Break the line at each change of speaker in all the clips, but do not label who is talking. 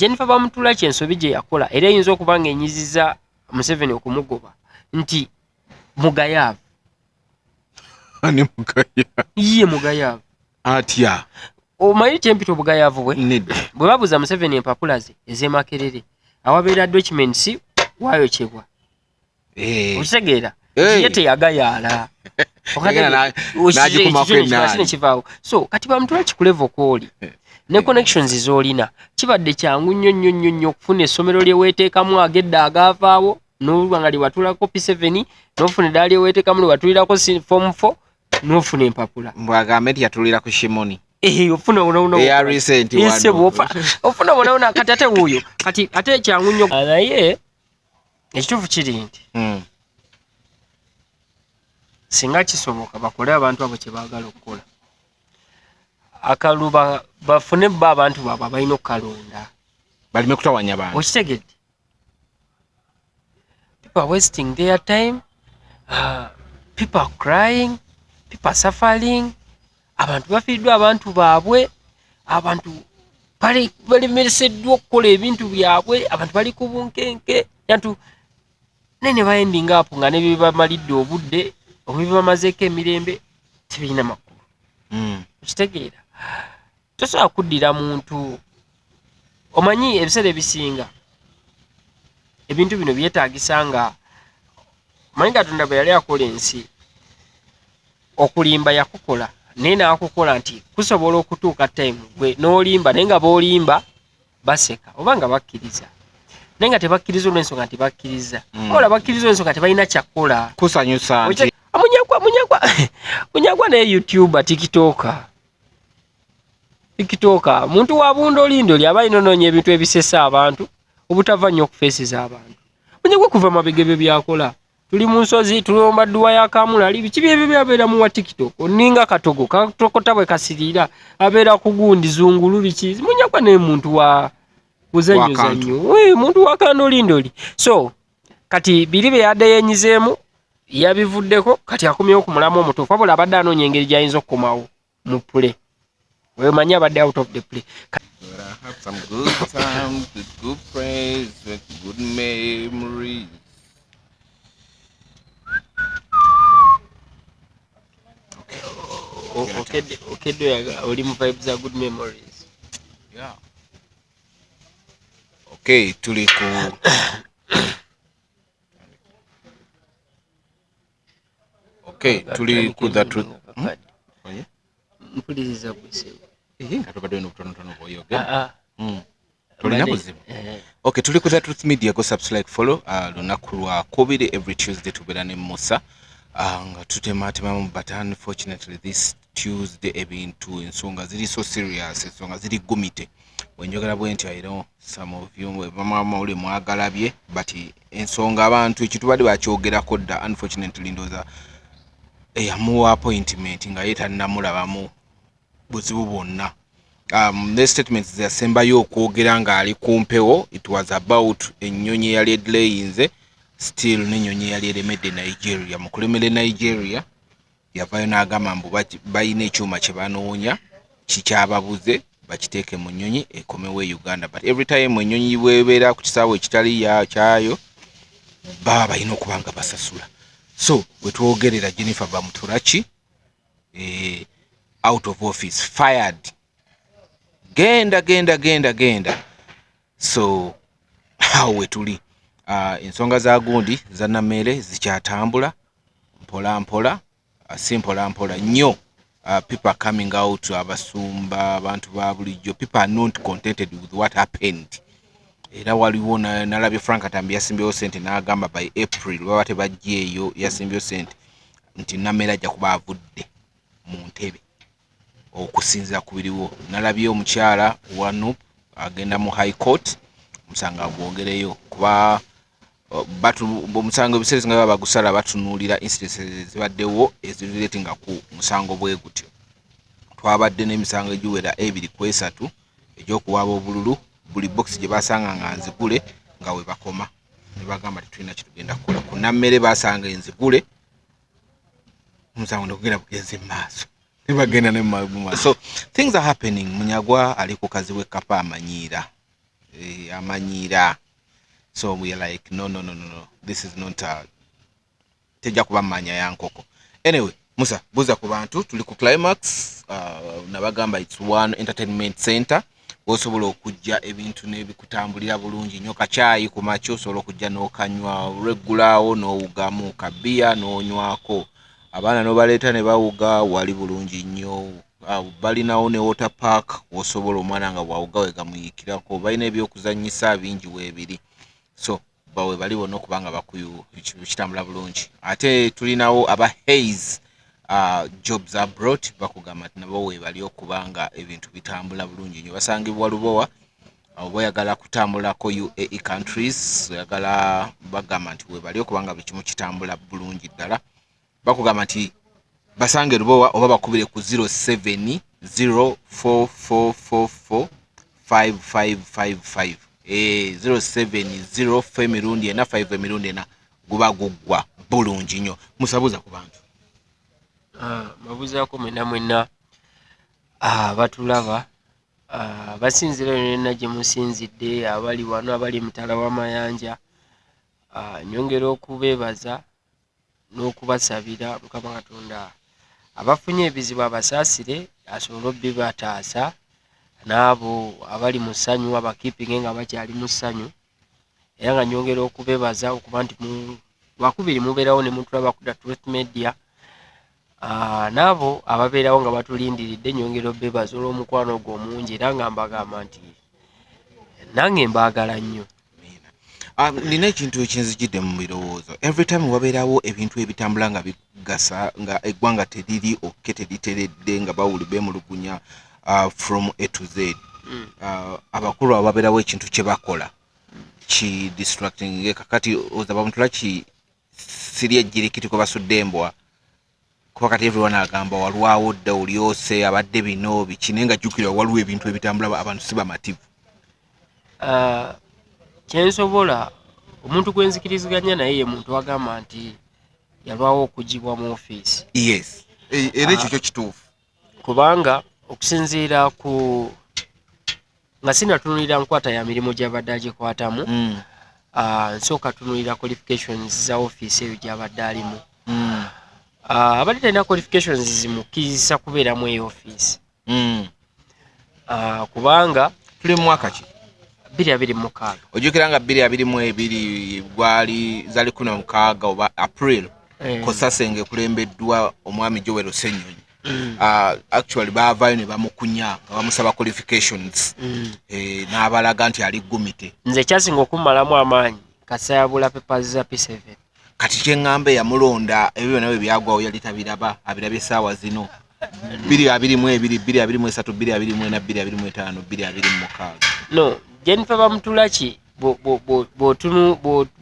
Jennifer Bamutula kyensobi gye yakola era eyinza okuba ng'enyiziza Museveni okumugoba nti mugayaavu.
Ani mugayaavu?
Ye mugayaavu.
Atya.
Omanyi kyempita obugayaavu bwe?
Nedda.
Bwe babuza Museveni empapula ze ez'Emakerere awabeera documents wayokyebwa. Okitegeera? Ye teyagayaala. Kivaawo. So kati Bamutula kikuleva okwoli ne connections z'olina kibadde kyangu nnyo okufuna essomero lye weeteekamu agedda agaavaawo n'oluba nga liwatulako P7 n'ofuna eddaala lye weeteekamu liwatulirako form 4 n'ofuna empapula.
Mbwagambe nti yatulira ku Shimoni.
Ofuna wona kati ate wuuyo kati ate kyangu nnyo naye ekituufu kiri nti singa kisoboka bakole abantu abo kye baagala okukola akaluba bafune bba abantu baabwe abalina okukalonda
balime kutawanya bantu.
Okitegedde? People are wasting their time, people are crying, people are suffering. Abantu bafiiddwa abantu baabwe, abantu balemereseddwa okukola ebintu byabwe, abantu bali ku bunkenke, abantu nene bayendinga apo nga ne bye bamalidde obudde oba bye bamazeeko emirembe tebirina makulu. Okitegeera? Tosobola kuddira muntu. Omanyi ebiseera ebisinga ebintu bino byetaagisa nga omanyi Katonda bwe yali akola ensi okulimba yakukola naye n'akukola nti kusobola okutuuka time gwe n'olimba naye nga b'olimba baseka oba nga bakkiriza naye nga tebakkiriza olw'ensonga nti bakkiriza ola bakkiriza olw'ensonga tebalina kyakukola
kusanyusa nti
munyagwa naye YouTuber TikToker muntu wa bundolindoli aba inonoonya ebintu ebisesa abantu obutava nnyo okufeesiza abantu. Munyagwa kuva mabega ebyo byakola tuli mu nsozi tulomba dduwa ya Kamulali biki byebyo byabeera mu wa TikTok oninga katogo katokota bwe kasirira abeera ku gundi zungulu biki munyagwa naye muntu wa buzanyo muntu wa kandolindoli. So kati biri bye yadde yenyizeemu yabivuddeko kati akomyewo ku mulamu omutuufu wabula abadde anoonya engeri gy'ayinza okukomawo mu pule wemanyi abadde out of the play.
I have some good times with good friends with good memories.
Okay, oli mu vibes za good memories.
Yeah. Okay, tuli ku tuli ku the truth.
Mpuliriza bwese.
Katubadde n'obutonotono bw'oyogera. Tulina buzibu. Okay, tuli ku the truth media, go subscribe, follow. Lunaku lwa COVID every Tuesday tubeera ne Musa. Nga tutematemamu but unfortunately this Tuesday ebintu ensonga ziri so serious, ensonga ziri gumite. Wenjogera bwe nti I know some of you mama ule mwagalabye but ensonga abantu ekitubadde bakyogerako dda unfortunately ndoza eyamuwa appointment nga yeta namulabamu buzibu bwonna. The statements zasembayo okwogera nga ali kumpewo. It was about ennyonyi eyali edlayinze still n'ennyonyi eyali eremedde Nigeria. Mu kulemera Nigeria yavayo n'agamba mbu balina ekyuma kye banoonya kikyababuze bakiteeke mu nnyonyi ekomewo e Uganda. But every time ennyonyi bwebeera ku kisaawe ekitali kyayo baba balina okuba nga basasula. So wetwogerera Jennifer Bamutula out of office, fired, genda. So how wetuli ensonga za gundi za Namere zikyatambula mpola mpola nnyo. People are coming out, abasumba abantu ba bulijjo, people are not contented with what happened. Era waliwo nalabye Frank Katambi yasimbyewo sente n'agamba by April baba tebajjeeyo, yasimbyewo sente nti Namere ajja kuba avudde mu ntebe okusinziira ku biriwo. Nalabye omukyala wano agenda mu High Court omusanga gwongereyo kuba omusango ebiseera nga baba bagusala batunuulira incidents zibaddewo ezirileetinga ku musango bwe gutyo. Twabadde n'emisango egiwera 2 ku 3 egy'okuwaaba obululu buli box gye basanga nga nzigule nga we bakoma ne bagamba tetulina kitugenda kukola. Ku Namere basanga enzigule omusango ne gugenda bugenze mu maaso ne bagenda ne mu maaso. So things are happening. Munyagwa ali ku kazi we kapa amanyiira amanyira. So we are like no, this is not tejja kuba manya ya nkoko. Anyway, Musa buza ku bantu tuli ku Climax nabagamba it's one entertainment center osobola okujja ebintu nebikutambulira bulungi nnyo kachaayi ku makyo osobola okujja n'okanywa regulaawo n'owugamu kabbiya n'onywako abaana n'obaleeta ne bawuga wali bulungi nnyo balinawo ne water park osobola omwana nga bwawuga wegamuyikirako balina ebyokuzannyisa bingi weebiri so bawe bali bonna okubanga bakuyu kitambula bulungi ate tulinawo aba Hayes jobs abroad bakugamba nti nabo weebali okubanga ebintu bitambula bulungi nnyo basangibwa Lubowa oyagala kutambulako UAE countries oyagala bagamba nti weebali okubanga buli kimu kitambula bulungi ddala bakugamba nti basange Lubowa oba bakubire ku 0704445555 070 emirundi ena 5 emirundi ena guba guggwa bulungi nnyo. Musabuza ku bantu
mabuzaako mwena batulaba basinzira yonna gye musinzidde abali wano abali mutala w'amayanja nyongera okubeebaza n'okubasabira Mukama Katonda abafunye ebizibu abasaasire asobole obbibataasa n'abo abali mu ssanyu abakiipinge nga bakyali mu ssanyu era nga nyongera okubeebaza okuba nti lwakubiri mubeerawo ne mutulaba ku Truth Media n'abo ababeerawo nga batulindiridde nyongera obbeebaza olw'omukwano gwo omungi era nga mbagamba nti nange mbaagala nnyo.
Nina ekintu ekinzijidde mu birowoozo every time wabeerawo ebintu ebitambula nga bigasa nga eggwanga teriri okke teriteredde nga bawuli beemulugunya from A to Z abakulu abo babeerawo ekintu kye bakola ki distracting kakati oza bamutula ki siri ejjirikiti kwe basudde embwa kuba kati everyone agamba walwawo dda olyose abadde bino biki naye nga jjukira waliwo ebintu ebitambula abantu si bamativu.
Kyensobola omuntu gwenzikiriziganya naye ye muntu agamba nti yalwawo okugibwa mu ofiisi.
Yes, era ekyo kyo kituufu
kubanga okusinziira ku nga sinatunulira nkwata ya mirimu gy'abadde agikwatamu nsooka tunulira qualifications za ofiisi eyo gy'abadde alimu. Abadde talina qualifications zimukkiriza kubeeramu eyo ofiisi kubanga
tuli mu mwaka ki
2026
ojjukira nga 2022 gwali zali 16 oba April Kosasenge ekulembeddwa omwami Joel Ssenyonyi actually baavaayo ne bamukunya nga bamusaba qualifications n'abalaga nti ali gumite.
Nze kyasinga okummalamu amaanyi kasayabula papers za P7
kati kyeŋŋamba eyamulonda ebyo byonna bwe byagwawo yali tabiraba abirabye essaawa zino 2022 2023 2024 2025 2026
no Jennifer Bamutulaki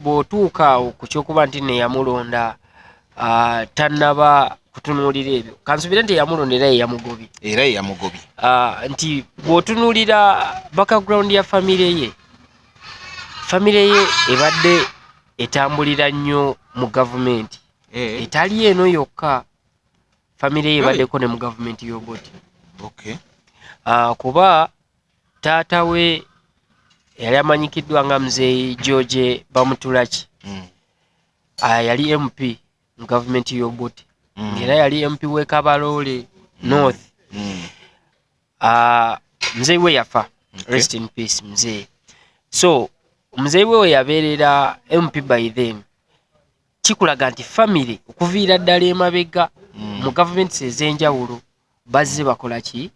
bw'otuuka awo ku kyokuba nti neyamulonda tannaba kutunuulira ebyo kansubire nti eyamulonda era yeyamugobye nti bw'otunuulira background ya famire ye ebadde etambulira nnyo mu gavumenti etali eno yokka famire ye ebaddeko ne mu gavumenti y'Obote kuba taata we yali amanyikiddwa nga Mzee George Bamutulaki yali MP mu gavumenti y'Obote era yali MP w'e Kabalole North. Mzee we yafa rest in peace mzee. So mzee we yabeerera MP by then kikulaga nti family okuviira ddala emabega mu gavumenti ez'enjawulo bazze bakola ki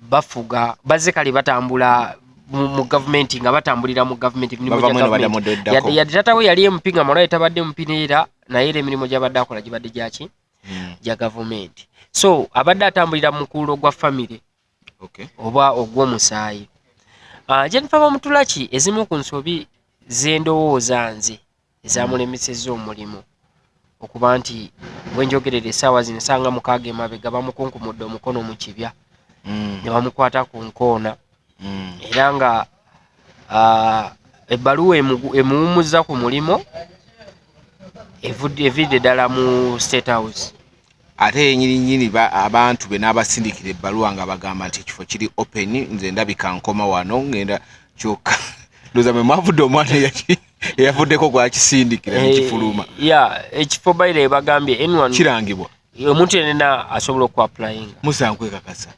bafuga bazze kale batambula mu gavumenti nga batambulira mu gavumenti yadde taata we yali MP nga mwala tabadde MP neera naye emirimu gy'abadde akola gibadde gyaki gya gavumenti so abadde atambulira mu mukuulo gwa family oba ogw'omusaayi. Jennifer Bamutulaki ezimu ku nsobi z'endowooza nze ezamulemesezza omulimu okuba nti bwenjogerera essaawa zino sanga mukaaga emabega bamukunkumudde omukono mu kibya ne bamukwata ku nkoona era nga ebbaluwa emuwumuzza ku mulimu evidde ddala mu State House.
Ate nyini abantu be n'abasindikira ebbaluwa nga bagamba nti ekifo kiri open nze ndabika nkoma wano ngenda kyokka ndoza me mavudde omwana yavuddeko gwakisindikira nekifuluma
ekifo baire bagambye anyone
kirangibwa
omuntu yenna asobola okwapulayinga
musankwekakasa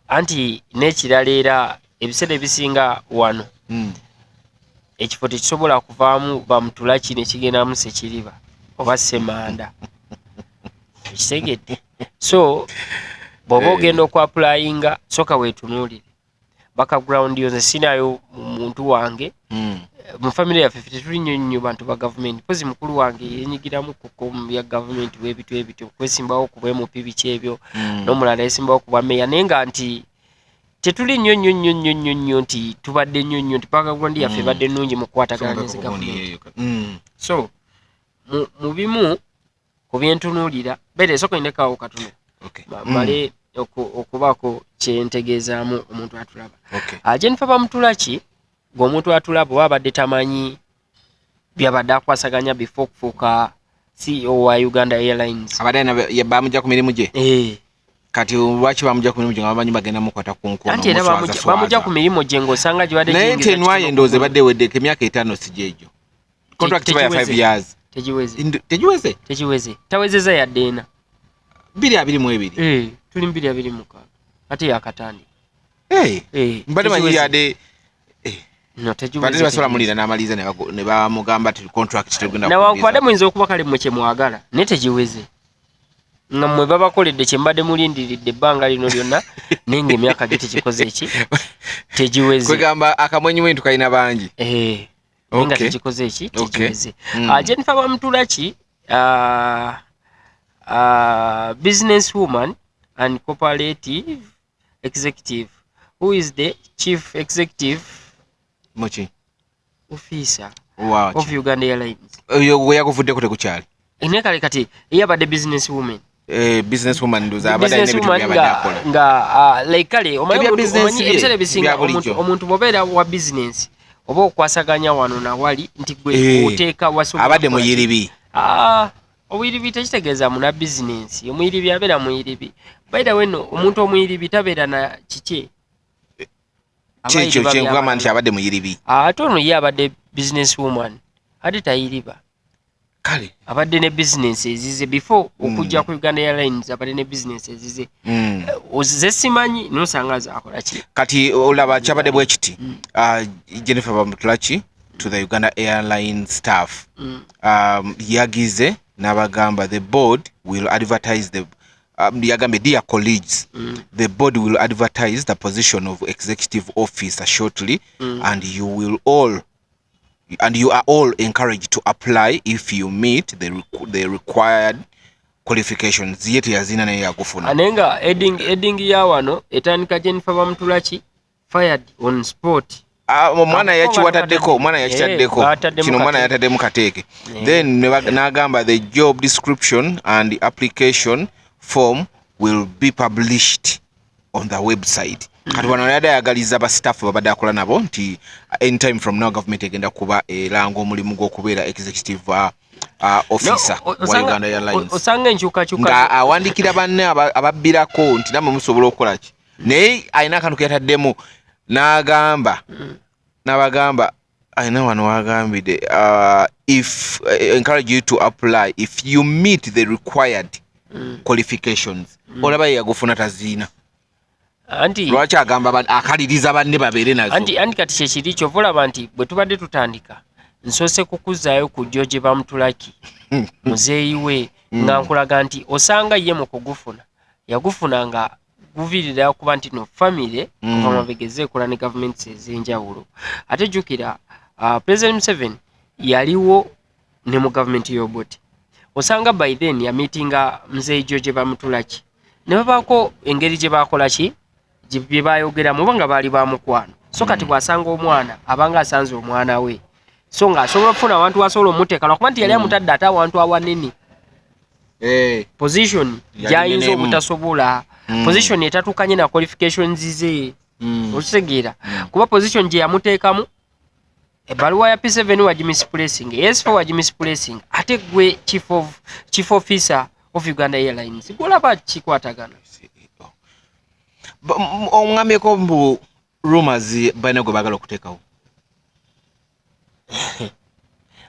anti n'ekirala era ebiseera ebisinga wano ekifo tekisobola kuvaamu bamutulaki nekigendamu sekiriba oba semanda ekitegedde so bw'oba ogenda okwapulayinga soka weetunuulire background yonze sinayo muntu wange mu family yaffe tetuli nnyo bantu ba gavumenti pozi mukulu wange yenyigiramu ku bya gavumenti w'ebitu ebityo kwesimbawo ku bwemupi biki ebyo n'omulala yesimbawo ku bwameya naye nga nti tetuli nnyo nti tubadde nnyo nti background yaffe badde nnungi mu kukwatagana nezi gavumenti so mu bimu ku byentunuulira beere esooka ndekawo katono male okubaako kyentegeezaamu omuntu atulaba Jennifer Bamutulaki ng'omuntu atulaba oba abadde tamanyi byabadde akwasaganya before okufuuka CEO wa Uganda Airlines
abadde bamujja ku mirimu gye kati lwaki bamujja ku mirimu gye nga bamanyi bagenda mukwata ku nkono
anti era bamujja ku mirimu gye ng'osanga gye badde
naye tenwaye ndowooza ebadde eweddeko emyaka 5 sijeejo contract ya 5 years tegiweze
tawezeza yadde ena
222
tuli 226 ate yakatandika
mbadde manyi yadde badde basobola mulira n'amaliza ne bamugamba ti contract tegenda
nawankubadde muyinza okuba kale mmwe kye mwagala naye tegiweze nga mmwe babakoledde kye mbadde mulindiridde ebbanga lino lyonna naye ng'emyaka gye tekikoze eki tegiweze
kwegamba akamwenyumwentu kalina bangi
naye nga tekikoze eki tegiweze Jennifer Bamutulaki business woman and cooperative executive who is the chief executive officer of Uganda Airlines
we yakuvuddeko tekukyali
ine kale kati yabadde business woman
business woman ndoza abadde n'ebintu byabadde akola
nga like kale omanyi ebisere bisinga omuntu bobeera wa business oba okwasaganya wano nawali nti gwe oteeka wasobola
abadde muyiribi
omuyiribi tekitegeeza muna bizinensi omuyiribi abeera muyiribi baida weno omuntu omuyiribi tabeera na kiki
kyekyo kyenkugamba nti abadde muyiribi
ate ono ye abadde business woman ate tayiriba
kale
abadde ne bizinensi ezize before okujja ku Uganda Airlines abadde ne bizinensi ezize ze simanyi nosanga zakola ki
kati olaba kyabadde bwe kiti Jennifer Bamutulaki to the Uganda Airlines staff yagize n'abagamba the board will advertise the yagambe dear colleagues the board will advertise the position of executive officer shortly and you are all encouraged to apply if you meet the required qualifications yete yazina naye yakufuna
anenga heading ya wano etandika Jennifer Bamutulaki fired on spot
omwana yakiwataddeko omwana yakitaddeko kino omwana yataddemu kateeke then n'agamba the job description and the application form will be published on the website kati wano yadde ayagaliza bastaff babadde akola nabo nti anytime from now government egenda kuba eranga omulimu gw'okubeera executive officer wa Uganda Airlines
osanga enkyukakyuka
nga awandikira banne ababbirako nti namwe musobola okukola ki naye alina akantu keyataddemu n'agamba n'abagamba alina wano wagambide if encourage you to apply if you meet the required qualifications olaba yagufuna taziina
anti
lwaki agamba akaliriza banne babeere nazo
anti kati kyekiri kyova olaba nti bwe tubadde tutandika nsoose kukuzaayo ku George Bamutulaki muzeeyi we nga nkulaga nti osanga ye mu kugufuna yagufuna nga guviirira kuba nti no family kuva mabegeze ekola ne gavumenti ez'enjawulo ate jjukira President Museveni yaliwo ne mu gavumenti y'Obote osanga by then ya meetinga mzeeyi George Bamutulaki ne babaako engeri gye baakola ki gye baayogeramu oba nga baali bamukwano so kati bw'asanga omwana abanga asanze omwana we so nga asobola okufuna abantu asobola omuteeka lwakuba nti yali amutadde ate awantu awanene position gyayinza obutasobola position etatukanye na qualifications ze okitegeera kuba position gye yamuteekamu ebbaluwa ya P7 wa misplacing S4 wa misplacing ate gwe chief officer of Uganda Airlines golaba kikwatagana
omwameko mbu rumors bana go bagala okuteekawo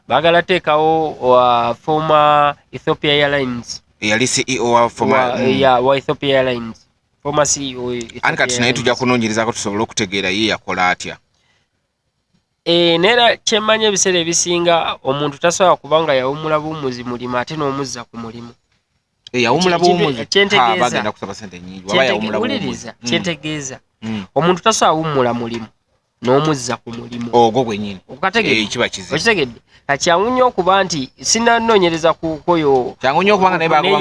bagala teekawo wa former Ethiopia Airlines
yali CEO wa former
wa Ethiopia Airlines former CEO
anika tunaye tujja kunoonyereza ko tusobola okutegeera ye yakola atya
nera kyemmanya ebiseera ebisinga omuntu tasobola kubanga yawumula buumuzi mulimu ate n'omuzza ku mulimu
yawumula buumuzi bagenda kusaba sente nyingi waba yawumula buumuzi
kyentegeeza omuntu tasobola wummula mulimu n'omuzza ku mulimu
ogwo gwennyini
kiba kizibu okitegedde kakyawunya okuba nti sinanoonyereza kukoyo
kyangunya okubanga naye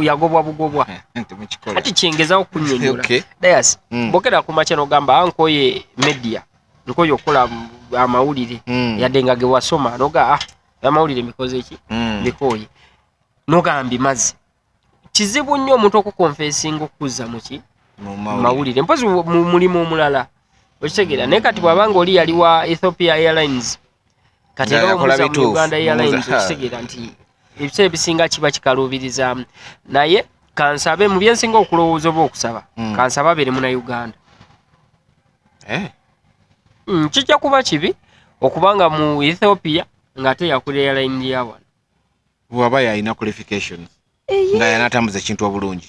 yagobwa bugobwa ati kyengeza okunnyonnyola dayas bokera ku makya n'ogamba ankoye media nkoye okukola amawulire yadde nga ge wasoma noga amawulire mikoze ki bikoye nogamba maze kizibu nnyo omuntu okukonfesinga okuzza muki mawulire mpozi mulimu omulala okitegera naye kati bwabanga oli yali wa Ethiopia Airlines kati yakola mu Uganda Airlines okitegera nti ebiseera ebisinga kiba kikaluubirizaamu naye kansabe mu byensinga okulowooza oba okusaba kansaba abeere muna Uganda kijja kuba kibi okubanga mu Ethiopia ng'ate yakula airline ya wano
bwaba yalina qualifications nga yanatambuza ekintu obulungi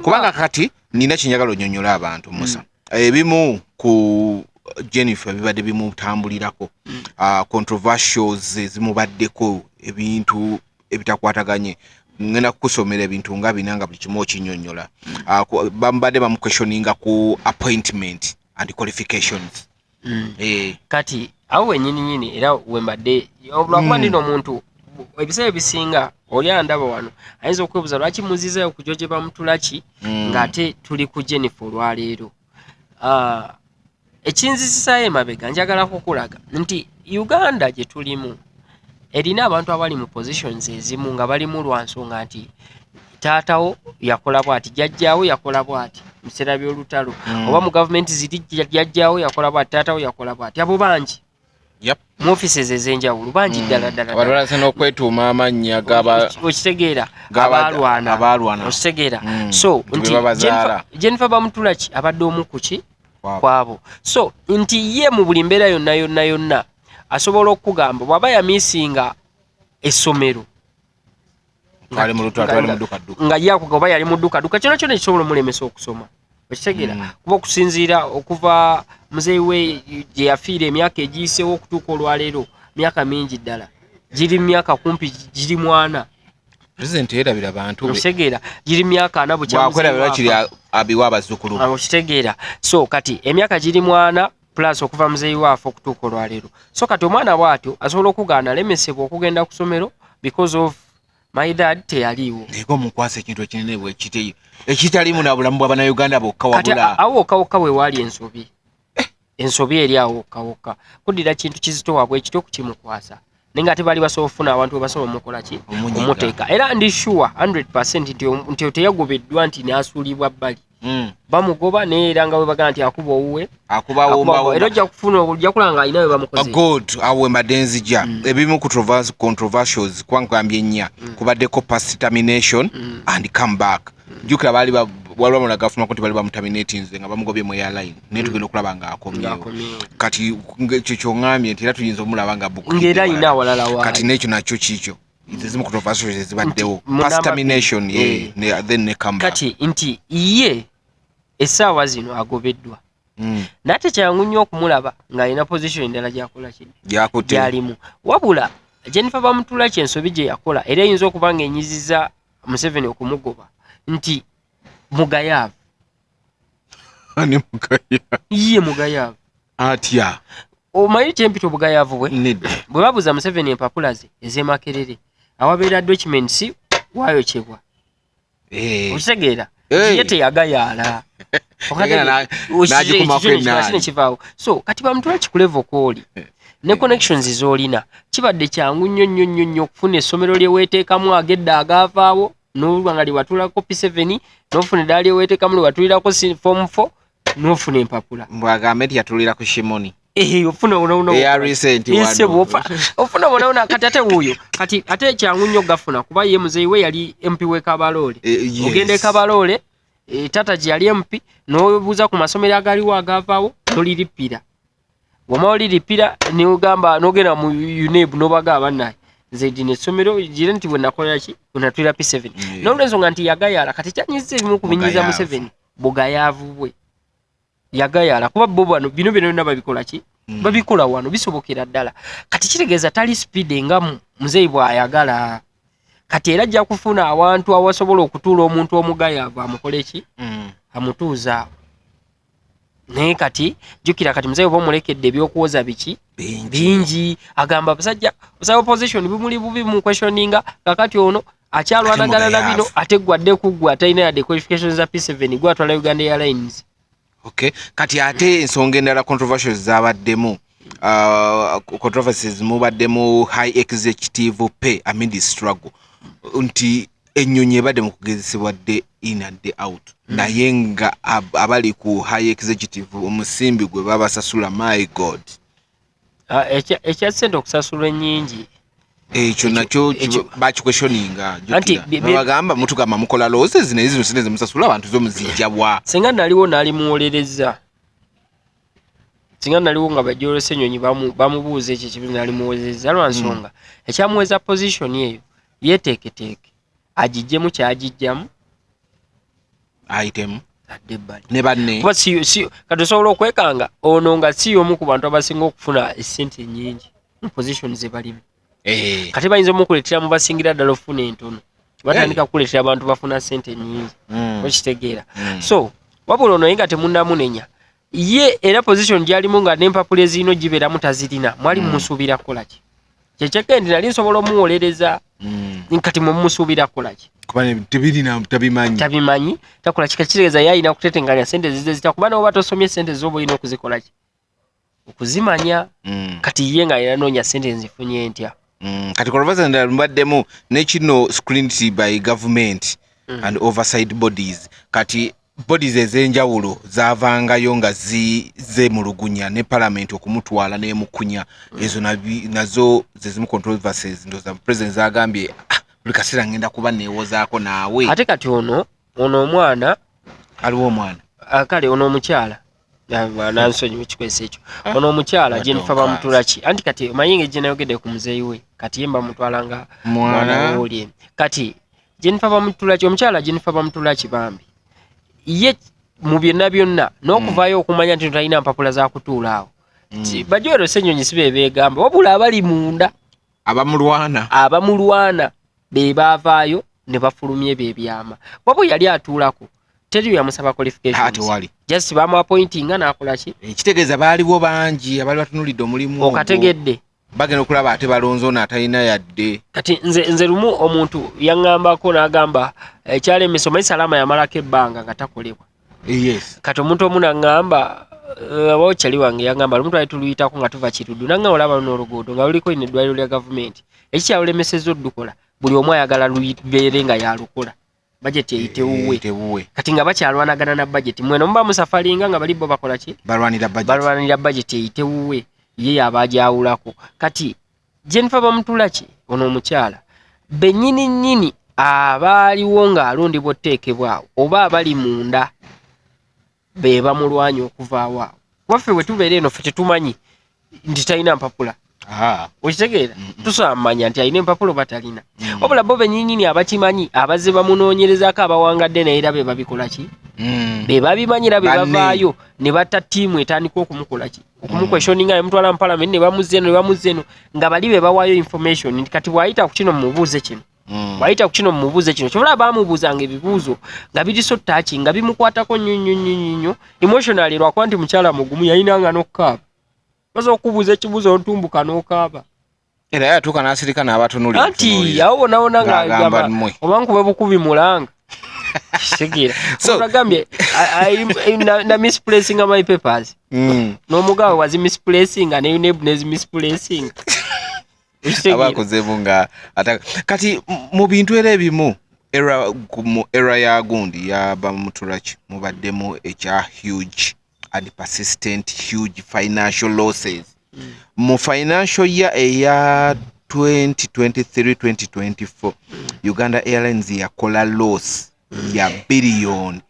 kubanga kati nina kinjagala onnyonnyola abantu Musa ebimu ku Jennifer bibadde bimutambulirako controversials zimubaddeko ebintu ebitakwataganye ngenda kukusomera ebintu nga binanga buli kimu okinnyonnyola bambadde bamuquestioninga ku appointment and qualifications
kati awo wenyini era wembadde olwakuba ndina omuntu ebiseera ebisinga oli andaba wano ayinza okwebuuza lwaki muzizayo ku George Bamutulaki ng'ate tuli ku Jennifer olwaleero ekinzisisaayo emabega njagala kukulaga nti Uganda gye tulimu erina abantu abali mu positions ezimu nga balimu lwa nsonga nti taatawo yakola bwati jjajjaawo yakola bwati mu biseera by'olutalo oba mu gavumenti ziri jjajjaawo yakola bwati taatawo yakola bwati abo bangi mu offices ez'enjawulo bangi ddala
abalwala n'okwetuuma amannya
okitegeera abaalwana okitegeera so nti Jennifer Bamutulaki abadde omu kuki kwabo so nti ye mu buli mbeera yonna asobola okugamba bw'aba yamisinga essomero nga yakugoba yali mu ddukaduka kyona kyona ekisobola omulemesa okusoma okitegeera kuba okusinziira okuva muzeeyi we gye yafiira emyaka egiyiseewo okutuuka olwaleero myaka mingi ddala giri myaka kumpi giri 4
President yerabira abantu
okitegeera giri myaka 4
bukyamuzeeyi kiri abiwa abazzukulu
okitegeera so kati emyaka giri 4 plus okuva muzeeyi waafe okutuuka olwaleero so kati omwana bw'atyo asobola okugaana alemesebwa okugenda ku ssomero because of my dad teyaliiwo
ego mukwasa ekintu ekinene bwe kiteyo ekitalimu na bulamu bw'Abannayuganda bokka wabula
awo okawokka we waali ensobi eri awo okkawokka kuddira kintu kizitowa bwe kityo kukimukwasa naye nga tebali basobola okufuna abantu bebasobola omukola ki omuteeka era ndi sure 100% nti teyagobeddwa nti n'asuulibwa bbali bamugoba naye era nga we bagamba nti akuba owuwe era ojja kufuna ojja kulanga alina we bamukoze
good awo embadde nzija ebimu ku controversials kwangambye nnya kubaddeko past termination and come back jukira bali waliwo mulagafuna kuti bali bamutaminating nga bamugobye mu airline naye tugenda okulaba nga akomyewo kati ekyo kyongambye nti era tuyinza omulaba nga
ng'era alina awalala waali
kati n'ekyo nakyo kikyo ezimu ku controversials ezibaddewo past termination then ne come back
kati nti ye essaawa zino agobeddwa nate kyangu nnyo okumulaba ng'alina position endala gyakola gyalimu wabula Jennifer Bamutulaki ensobi gye yakola era eyinza okuba ng'enyiziza Museveni okumugoba nti mugayaavu ye mugayaavu
atya
omanyi kyempita obugayaavu bwe babuuza Museveni empapula ze ez'Emakerere awabeera documents waayokebwa okitegeera ye teyagayaala kivaawo so kati Bamutulaki ku level kooli ne connections z'olina kibadde kyangu nnyo okufuna essomero lye weeteekamu agedde agaavaawo n'oluba nga liwatulako P7 n'ofuna eddala lye weeteekamu liwatulirako form 4 n'ofuna empapula
mbwagambe nti yatulira ku Shimoni
ofuna ofuna kati ate wuuyo kati ate kyangu nnyo gafuna kuba ye muzeeyi we yali MP w'e Kabaloole ogenda e Kabaloole tata gye yali MP n'obuuza ku masomero agaliwo agavaawo toliripira. Bw'omala oliripira n'ogamba n'ogenda mu UNEB n'obaga abannaye nze dino essomero gire nti bwe nakolera ki bwe natwira P7 n'olw'ensonga nti yagayaala kati kyanyiza ebimu ku binyiza mu 7 bugayaavu bwe yagayaala kuba bo bano bino byonna babikola ki babikola wano bisobokera ddala kati kitegeeza tali speed nga muzeeyi bw'ayagala kati era ajja kufuna awantu awasobola okutuula omuntu omugayaavu amukole ki amutuuza naye kati jjukira kati muzeeyi oba omulekedde ebyokuwoza biki bingi agamba abasajja opposition bimuli bubi mu questioninga kakati ono akyalwanagana na bino ate gwadde kuggwa atalina yadde qualifications za P7 gwatwala Uganda Airlines.
Okay, kati ate ensonga endala controversial zabaddemu controversies mubaddemu high executive pay amid the struggle nti ennyonyi ebadde mu kugezesebwa dde in and day out naye nga abali ku high executive omusimbi gwe babasasula my god
ekya sente okusasula ennyingi
ekyo nakyo bakikwestioninga bagamba mutugamba mukola losses naye zino sente zemusasula abantu zomuzijjabwa
singa naliwo nalimuwolereza singa naliwo nga bajolesa ennyonyi bamubuuza ekyo kibi nalimuwolereza lwa nsonga ekyamuweza position eyo yeteeketeeke agijjemu kyagijjamu
item
adde bbali
ne banne
kuba kati osobola okwekanga ono nga si omu ku bantu abasinga okufuna essente ennyingi mu position ze balimu kati bayinza omukuleetera mu basingira ddala ofuna entono batandika kukuleetera abantu bafuna ssente ennyingi okitegeera so wabula ono naye nga temunnamunenya ye era position gyalimu nga n'empapula ezirina gibeeramu tazirina mwali mumusuubira kukolaki kyekyekendi nali nsobola omuwolereza kati mumusuubira kukolaki
kuba
tabimanyi takola kitegeeza ye alina kutetenganya ssente zize zitakuba nawe oba tosomye ssente z'oba olina okuzikolaki okuzimanya kati ye nga yanoonya ssente nzifunye ntya
kati controversy endala mubaddemu ne kino scrutiny by government and oversight bodies kati bodies ez'enjawulo zaavangayo nga zemulugunya ne parliament okumutwala n'emukunya ezo nazo zezimu controversies ndoza president zagambye buli kaseera ngenda kuba neewozaako naawe
ate kati ono omwana
aliwo omwana
kale ono omukyala nansonyi ekikwesa ekyo ono omukyala Jennifer Bamutulaki anti kati mayinga gye nayogedde ku muzeeyi we kati yemba mutwala nga mwana woli kati Jennifer Bamutulaki omukyala Jennifer Bamutulaki bambi ye mu byonna n'okuvaayo okumanya nti talina mpapula za kutuula awo bajwero ssenyonyi si be beegamba wabula abali munda abamulwana be baavaayo ne bafulumya ebyo ebyama wabwe yali atuulako teri yamusaba qualifications just bamu appointinga n'akola ki
ekitegeeza baaliwo bangi abali batunulidde omulimu
okategedde
bagenda okulaba ate balonzo n'atalina yadde
kati nze lumu omuntu yaŋŋambako n'agamba ekyalemesa omanyi Salama yamalako ebbanga nga takolebwa kati omuntu omu naŋŋamba abawo kyali wange yaŋŋamba lumu twali tuluyitako nga tuva Kiruddu naŋŋamba olaba n'oluguudo nga luliko ino eddwaliro lya gavumenti ekikyalulemesezza oddukola buli omu ayagala lubeere nga yalukola bajeti eyitewuwe kati nga bakyalwanagana na bajeti mweno muba musafalinga nga bali bo bakola ki balwanira bajeti eyitewuwe ye yabajawulako kati Jennifer Bamutulaki ono omukyala bennyini abaaliwo ng'alondebwa otteekebwawo oba abali munda be bamulwanya okuvaawo awo waffe bwe tubeera eno ffe tetumanyi nti talina mpapula okitegeera tusamanya nti alina empapula oba talina wabula bo bennyini abakimanyi abazze bamunoonyerezaako abawangadde naye era be babikola ki be babimanyira be bavaayo ne batta ttiimu etandika okumukola ki okumukweshoninga ne mutwala mu parliament ne bamuzza eno nga bali be bawaayo information nti kati bw'ayita ku kino mumubuuze kino kyobola bamubuuzanga ebibuuzo nga biriso ttaki nga bimukwatako nnyo emotionally lwakuba nti mukyala mugumu yayinanga n'okukaaba baza okubuuza ekibuuzo ontumbuka n'okaaba
era yatuuka n'asirika n'abatunulira
anti awo bonabona ng'agamba oba nkuba bukubi mulanga kitegeera agambye na misplacing my papers n'omugawe wazi misplacing ne UNEB nezi misplacing
abakozeemu nga kati mu bintu era ebimu era ya gundi ya Bamutulaki mubaddemu ekya huge and persistent huge financial losses mu financial year eya 2023-2024 Uganda Airlines yakola loss ya billion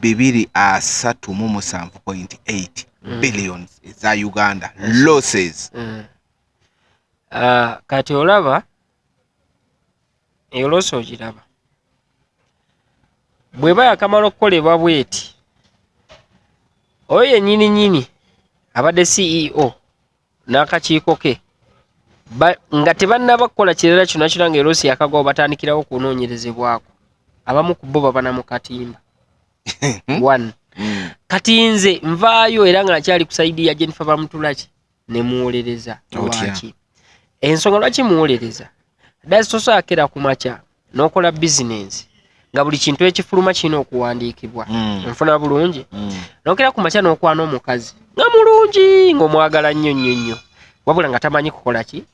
237.8 billions za Uganda losses.
Kati olaba loss ogiraba bweba yakamala okukolebwa bweti oyo yennyini abadde CEO n'akakiiko ke nga tebannaba kukola kirala kyonna nga erosi yakagawo batandikirawo kunoonyerezebwako abamu ku bo babana mu katimba. One. Kati nze nvaayo era nga nakyali ku saidi ya Jennifer Bamutulaki ne muwolereza. Lwaki? Ensonga lwaki muwolereza? Dasitosaakera ku makya n'okola bizinensi nga buli kintu ekifuluma kirina okuwandiikibwa. Nfuna bulungi. N'okera ku makya n'okwana omukazi nga mulungi ng'omwagala nnyo wabula nga tamanyi kukola ki?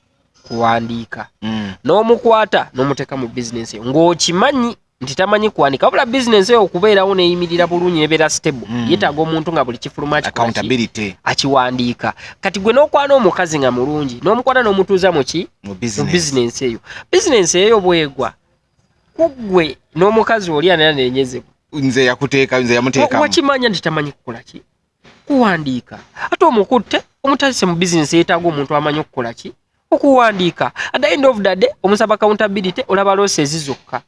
Kuwandiika. N'omukwata n'omuteeka mu bizinensi ng'okimanyi nti tamanyi kuwandiika wabula bizinensi eyo okubeerawo n'eyimirira bulungi nebeera stable yeetaaga omuntu nga buli kifuluma akiwandiika. Kati gwe n'okwana omukazi nga mulungi n'omukwata n'omutuuza mu ki? Mu bizinensi eyo. Bizinensi eyo bwegwa kuggwe n'omukazi oli ananenyezebwa.
Nze yamuteekamu.
Wakimanya nti tamanyi kukola ki? Kuwandiika. Ate omukutte omutazise mu bizinensi yeetaaga omuntu amanyi okukola ki? Okuwandiika. At the end of the day omusaba accountability olaba losses zokka.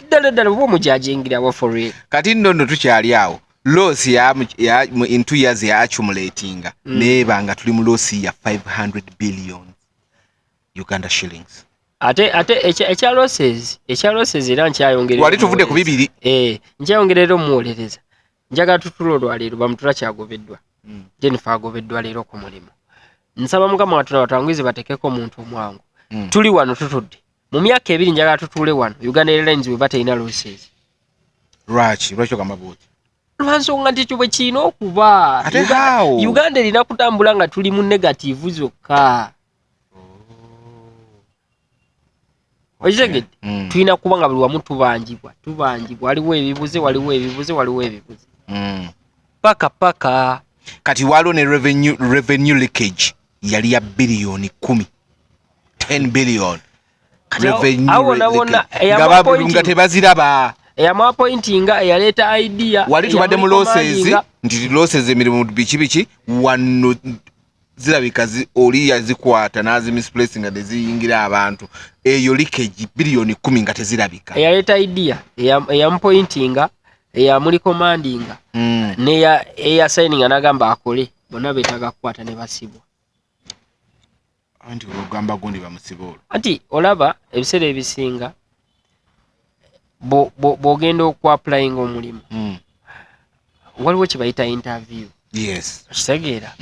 Ddala bwo mujajingirawo for real.
Kati nno tukyali awo. Loss ya in 2 years ya accumulatinga. Nebanga tuli mu loss ya 500 billion Uganda shillings.
Ate ekya losses era nkyayongerera.
Wali tuvudde ku bibiri.
Nkyayongerera omuwolereza. Njaga tutula olwaleero Bamutula kyagobeddwa. Jennifer agobeddwa leero ku mulimu. Nsaba Mukama watuna batanguize batekeko omuntu omwangu. Tuli wano tutudde. Mu myaka 2 njagala tutule wano Uganda Airlines bwe batayina losses.
Lwaki ogamba bwoti?
Lwansonga nti ekyo bwe kirina okuba. Uganda erina kutambula nga tuli mu negative zokka. Okitegedde? Tulina kuba nga buli wamu tubangibwa. Waliwo ebibuze. Paka.
Kati waliwo ne revenue leakage yali ya billion 10. 10 billion. Nga tebaziraba.
Eyamwapointinga eyaleeta idea.
Wali tubadde mu losses nti losses emirimu biki wano zirabika oli yazikwata n'azimisplace nga teziyingira abantu. Eyo leakage billion 10 nga tezirabika.
Eyaleeta idea eyampointinga eyamuli commandinga neya signing anagamba akole bonna beetaaga kukwata ne basibwa.
Anti ogamba gundi bamusibola.
Anti olaba ebiseera ebisinga bw'ogenda okwapplyinga omulimu waliwo kye bayita interview.
Yes.
Okitegeera?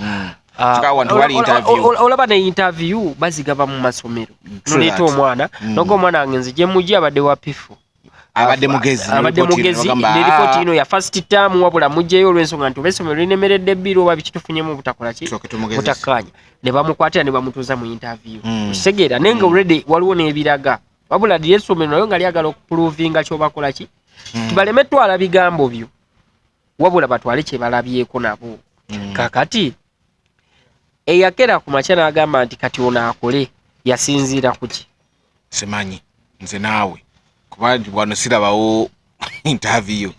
Olaba
ne interview bazigaba mu masomero. Noleeta omwana noga omwana wange nze gye mujja abadde wa pifu.
Abadde mugezi
ripoti ino ya first term wabula mujjeyo olw'ensonga nti obesomero linemeredde bbiri oba bikitufunyemu obutakola ki butakkaanya ne bamukwatira ne bamutuuza mu interview. Okitegeera naye nga already waliwo n'ebiraga wabula lye essomero nayo nga lyagala okupuluvinga ky'obakola ki baleme twala bigambo byo wabula batwale kye balabyeko nabo. Kakati eyakera ku makya n'agamba nti kati ono akole yasinziira ku ki?
Simanyi nze naawe kuba wano sirabawo interview.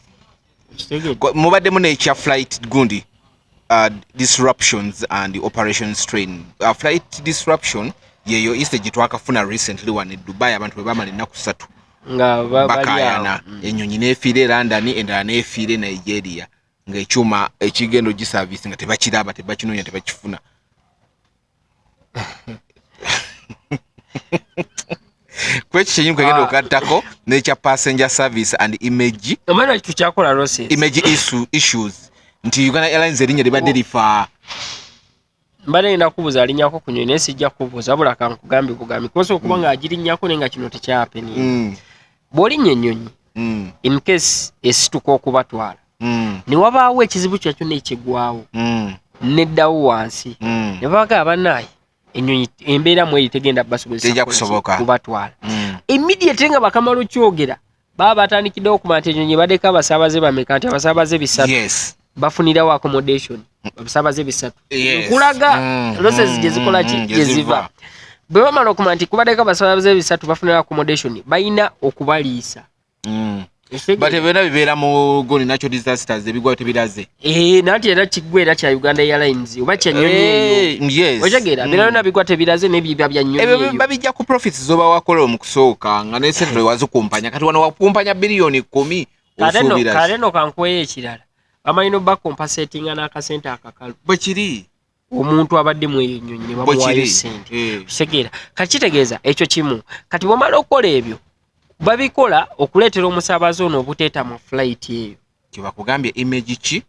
Mubadde muna ekya flight gundi disruptions and operation strain. Flight disruption yeyo iste gitwakafuna recently one Dubai abantu bwe bamala ennaku 3
nga
bakayana ennyonyi n'efiire London endala n'efiire Nigeria ng'ekyuma ekigendo giservice nga tebakiraba tebakinoonya tebakifuna. Kweki kyenyini kwegenda okattako n'ekya passenger service and image issues nti Uganda Airlines erinnya libadde lifa.
Mbadde ngenda kubuuza alinnyako ku nnyonyi naye sijja kubuuza wabula kankugambe bugambi kosa okuba nga agirinnyako naye nga kino tekyapeni. Bw'olinnya ennyonyi in case esituka okubatwala ne wabaawo ekizibu kyakyo n'ekigwawo neddawo wansi ne babaga abannaaye ennyonyi embeera mu eri tegenda basobozesa kubatwala. Immediate nga bakamala okyogera baba batandikiddewo okumanya nti ennyonyi baddeko abasaabaze bameka nti abasaabaze 3 bafunirawo accommodation abasaabaze 3 nkulaga losses gye zikola ki gye ziva. Bwe bamala okumanya nti kubaddeko abasaabaze 3 bafunirawo accommodation balina okubaliisa
bate bena bibera mu goni natural disasters ebigwa tebiraze
nati era kigwe era kya Uganda Airlines oba kya nnyonyi
yes
otegera bina bigwa tebiraze n'ebibya bya nnyonyi
ebyo babijja ku profits zoba wakola mu kusooka nga ne sente wazikumpanya kati wano wakumpanya bilioni 10 osubira
kaleno kankweyo ekirala amayino ba compensating n'akasente akakalu
bwe kiri
omuntu abadde mu eyo nnyonyi ne bamuwayo sente segera kati kitegeeza ekyo kimu kati bw'omala okukola ebyo babikola okuleetera omusaabaze ono obuteeta mu flight eyo
kyebakugambye image ki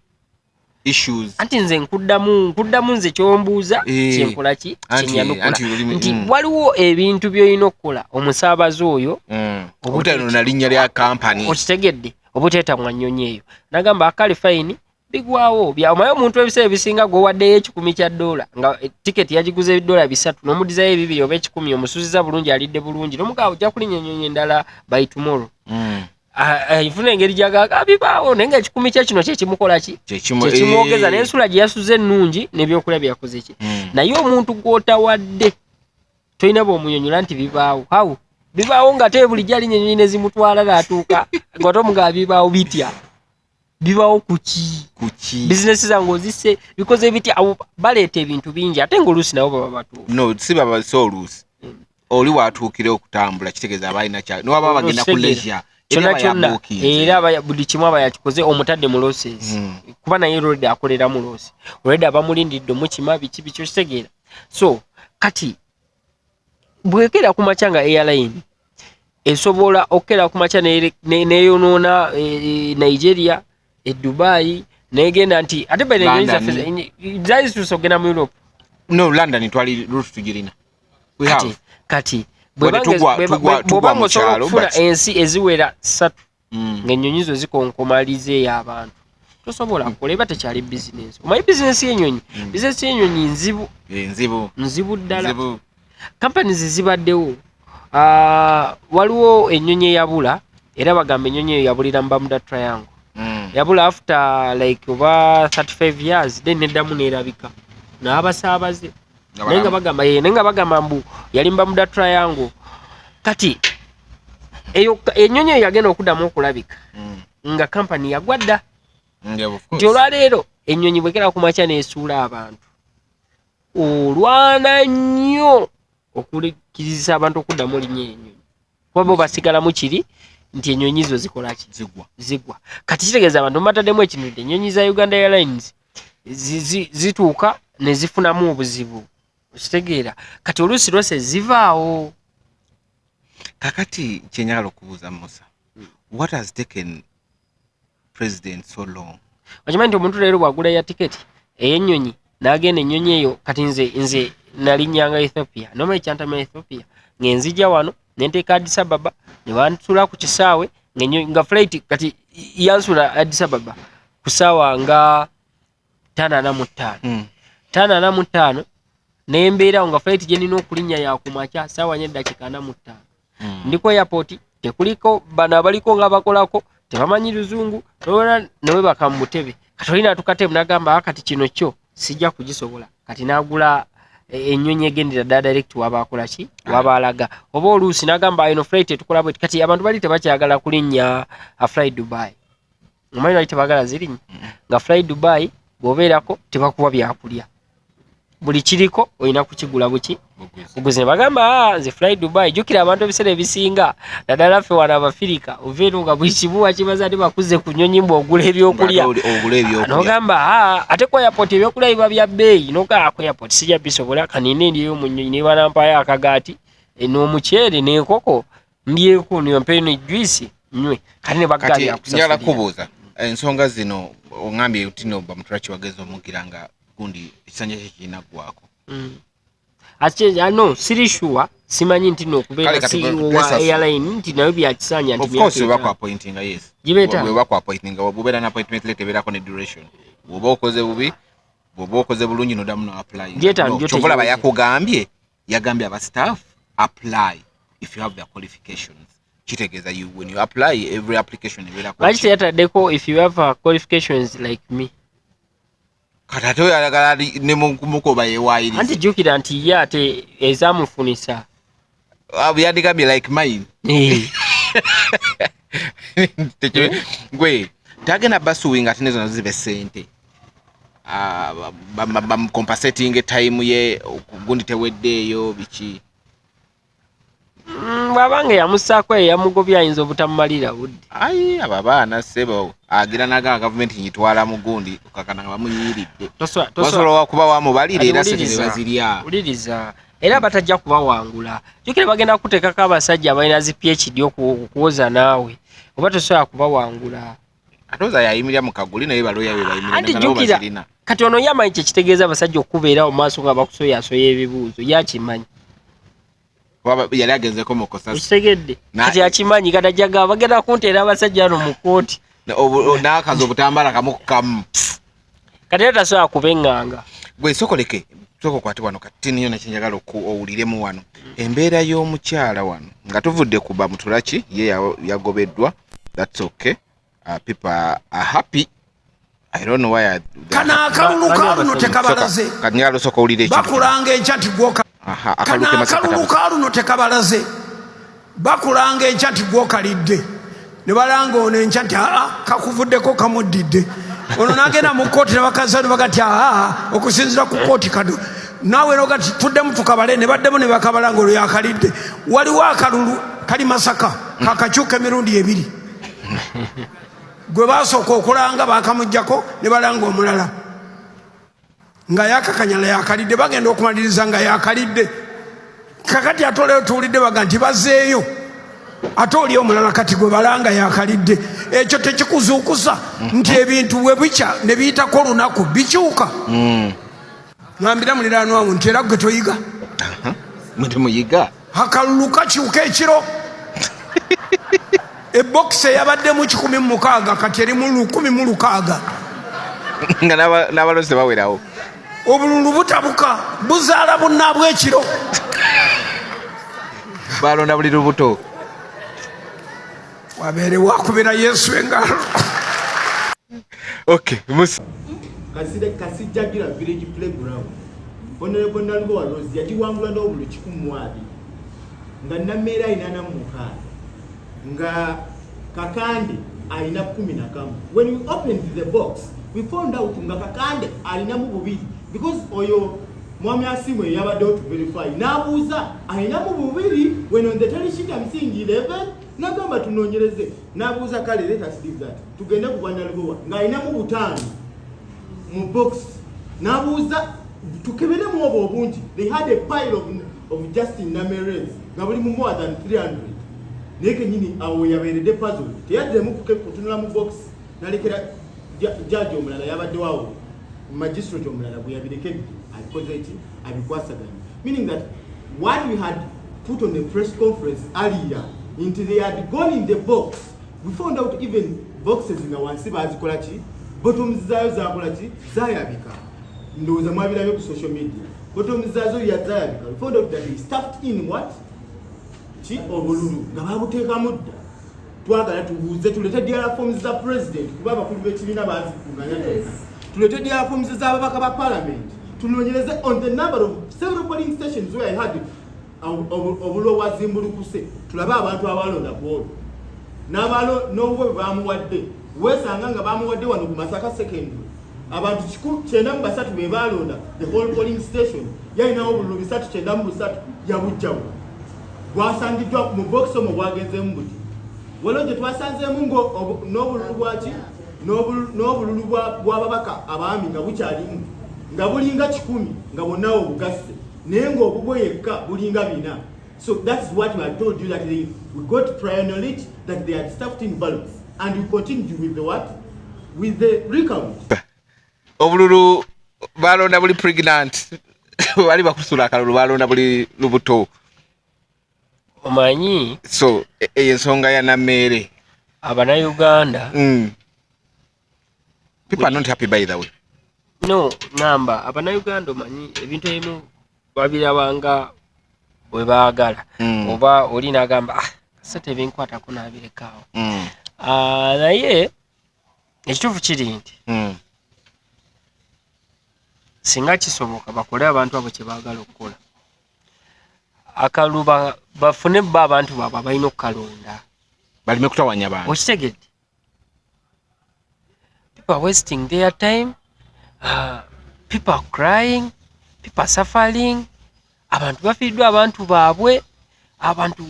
issues
anti nze nkuddamu nze kyombuuza kyenkola ki kyenyanukula nti waliwo ebintu by'olina okukola omusaabaze oyo
obuteeta linnya lya kampani
okitegedde obuteeta mu nnyonyi eyo nagamba akali fayini bigwawo omaye omuntu ebiseera ebisinga gwewaddeyo $10 nga tiketi yagiguze $3 n'omudizayo 2 oba 10 omusuziza bulungi alidde bulungi n'omugabo ojja kulinnya ennyonyi endala by tomorrow ifuna engeri gyagaga bibaawo naye nga 10 kye kino kyekimukola ki kyekimwogeza n'ensula gye yasuze ennungi n'ebyokulya byakoze ki naye omuntu gw'otawadde tolina bw'omunyonyola nti bibaawo bibaawo nga te buli gyali ennyonyi ne zimutwala n'atuuka nga tomugaba bibaawo bitya bibawo kuki business zangu ozisse because ebiti baleeta ebintu bingi ate ng'oluusi nabo baba batuufu
no si baba so oluusi oli watuukire okutambula kitegeeza abalina kya niwaba bagenda ku leisure
kyonna era buli kimu aba yakikoze omutadde mu losses kuba naye already akolera mu loss already abamulindidde mukima biki kitegeera so kati bwekera ku macanga airline esobola okera ku macha neyonoona Nigeria Dubai negenda nti ate benenza zaizi tusogena mu Europe
no London twali route tugirina we have
kati bwebango okufuna ensi eziwera 3 ng'ennyonyi zo zikonkomalize y'abantu tosobola kukola eba tekyali business omanyi business y'ennyonyi business y'ennyonyi nzibu ddala companies zibaddewo waliwo ennyonyi eyabula era bagamba ennyonyi eyo yabulira mu Bermuda Triangle yabula after like over 35 years then neddamu nerabika n'abasaabaze naye nga bagamba mbu yali mu Bermuda Triangle kati eyo ennyonyi eyo yagenda okuddamu okulabika nga kampani yagwadda nti olwaleero ennyonyi bwekera ku makya neesuula abantu olwana nnyo okukirizisa abantu okuddamu linnya ennyonyi kuba bo basigalamu kiri nti ennyonyi zo zikola ki zigwa kati kitegeeza abantu mubataddemu ekintu nti ennyonyi za Uganda Airlines zituuka ne zifunamu obuzibu okitegeera kati oluusi lwose zivaawo
kakati kyenyagala okubuuza Musa what has taken president so long
okimanyi nti omuntu leero bwagula ya tiketi ey'ennyonyi n'agenda ennyonyi eyo kati nze nalinnyanga Ethiopia nomanyi kyantama Ethiopia ng'enzija wano nenteeka Addis Ababa ne bantula ku kisaawe nga flight kati yansula Addis Ababa ku ssaawa nga 5:45 nembeerawo nga flight gye nina okulinnya yakumakya ssaawa 4:45 ndi ku airport tekuliko bano abaliko nga bakolako tebamanyi luzungu newe baka mu butebe kati olina tukatebe nagamba kati kino kyo sijja kugisobola kati nagula ennyonyi egendera ddala direct wabakola ki wabalaga oba oluusi nagamba ino flight etukola bwe kati abantu bali tebakyagala kulinnya Fly Dubai omanyi bali tebagala zirinnya nga Fly Dubai bw'obeerako tebakuwa byakulya buli kiriko olina kukigula buki buguzi bagamba nze Fly Dubai jukira abantu ebiseera ebisinga naddala ffe wano Abafirika oveeno nga buli kibuwa kibaza ati bakuze ku nnyonyi mbw'ogula ebyokulya nogamba ate ku airport ebyokulya biba bya bbeeyi nogaa ku airport sijja bisobola kanina endiyo mu nnyonyi ne banampayo akagaati n'omuceere n'enkoko ndyeko nimpeno juice nywe kati ne baggali
njala kubuuza ensonga zino ongambye utino bamutula kiwageza omugira nga gundi ekisanja kye kirina gwako
no siri sure simanyi nti nokubeera CEO wa airline nti nayo byakisanya nti
of course bako appointing yes
gibeta
bako appointing bubera na appointment letter berako ne duration bwoba okoze bubi bwoba okoze bulungi nodamu no apply chokola bayakugambye yagambye aba staff apply if you have the qualifications kitegeeza you when you apply every application berako
like yataddeko if you have qualifications like me
katato yalagala ne mumukoba yewaayiriza
anti jukira nti ye ate ezamufunisa
yandikambye like mine Gwe tagenda basuwinga ati nezo zibe sente compensating time ye gundi teweddeeyo biki
bwabange yamusaako yamugobya ayinza obutamumalira budde
ayi abo abaana sebo agira naga gavumenti nyitwala mu gundi kakana nga bamuyiridde tosobola kuba wamubalira era sente bazirya
uliriza era batajja kubawangula jukira bagenda kuteekako abasajja abalina zi PhD okuwoza naawe oba tosobola kubawangula
atoza yayimirira mu kaguli naye baloya be bayimirira nabo bazirina
kati ono yamanyi kyekitegeeza abasajja okubeera mu maaso nga bakusoyasoya ebibuuzo yakimanyi
yali agenzeko mu kosa
kitegedde kati akimanyi katajaga bagenda kunteera abasajja ano mu kooti
n'akazi obutambala kamu
kati era tasobola kubeŋŋanga
gwe sokoleke sokokwate wano kati niyo nakyenjagala owuliremu wano embeera y'omukyala wano nga tuvudde ku bamutulaki ye yagobeddwa that's okay people are happy I don't know why
kana akalulu tekabalaze
kanyalo soko ulire ekyo
bakulanga enchati gwoka kana akalulu tekabalaze bakulanga enchati gwokalidde ne balanga ono enchati kakuvuddeko kamuddidde ono nagenda mu kooti ne bakazano bagati okusinzira ku kooti kado nawe nogati tuddemu tukabale ne baddemu ne bakabalanga olwo yakalidde waliwo akalulu kali Masaka kakakyuka emirundi ebiri gwe basooka okulanga bakamujjako ne balanga omulala nga yakakanyala yakalidde bagenda okumaliriza nga yakalidde kakati ate oleo tuwulidde baga nti bazeeyo ate oli omulala kati gwe balanga yakalidde ekyo tekikuzuukusa nti ebintu we bikya ne biyitako olunaku bikyuka ngambira muliraanwamu nti era gwe toyiga
muyiga
akalulu kakyuka ekiro ebokisi eyabadde mu 16 kati eri mu 16
nga n'abalozi bawerawo
obululu butabuka buzaala bunnaabwe ekiro
balonda buli lubuto
wabeere wakubira Yesu engalo
okay
kasijjagira village playground honorable Nalugwa Rose yagiwangula n'obulu 12 nga Namera ayina mukaaga nga Kakande alina 11. When we opened the box we found out nga Kakande alina mu bubiri because oyo mwami asimwe yabadde to verify nabuuza alina mu bubiri when on the tally sheet I'm seeing 11 nagamba tunonyereze nabuuza kale let us leave that tugende ku Nalugwa nga alina mu 5 mu box nabuuza tukebere mu obungi they had a pile of Justin Namerez nga buli mu more than 300 neke nyini awo yaberede puzzle teyadde mu kutunula mu box nalekera judge omulala yabadde wawo magistrate omulala bwe yabirekedde alikoze eki abikwasaganya meaning that what we had put on the press conference earlier into they had gone in the box we found out even boxes nga wansi bazikola ki bottoms zayo zakola ki zayabika ndowooza mwabirabyo ku social media bottoms zazo yazayabika we found out that they stuffed in what obululu nga babuteekamu dda twagala tubuuze tulete diara forms za president kuba abakulu b'ekibiina bazikunganya tulete diara forms z'ababaka ba parliament tunonyereze on the number of several polling stations where I had obulo wazimbulukuse tulabe abantu abalonda bwolo n'obwe bamuwadde weesanga nga bamuwadde wano ku Masaka secondary abantu 93 be balonda the whole polling station yalinawo obululu 393 yabujjawo bwasangiddwa mu box omo bwagenzeemu buti waliwo gye twasanzeemu n'obululu bwaki n'obululu bw'ababaka abaami nga bukyalimu nga bulinga 10 nga bonna obugasse naye ng'obubwe yekka bulinga 4 so that's what we had told you that we got prior knowledge that they had stuffed in ballots and we continued with the what with the recount
obululu balonda buli pregnant bali bakusula akalulu balonda buli lubuto
omanyi
so ensonga ya Namere
Abannayuganda
people are not happy by the way
no namba Abannayuganda omanyi ebintu ebimu babirabanga bwe baagala oba oli n'agamba kasete ebinkwatako n'abirekaawo naye ekituufu kiri nti singa kisoboka bakole abantu abo kye baagala okukola akaluba bafune bba abantu baabwe abalina okukalonda
balime kutawanya abantu
okitegedde people are wasting their time people are crying people are suffering abantu bafiiddwa abantu baabwe abantu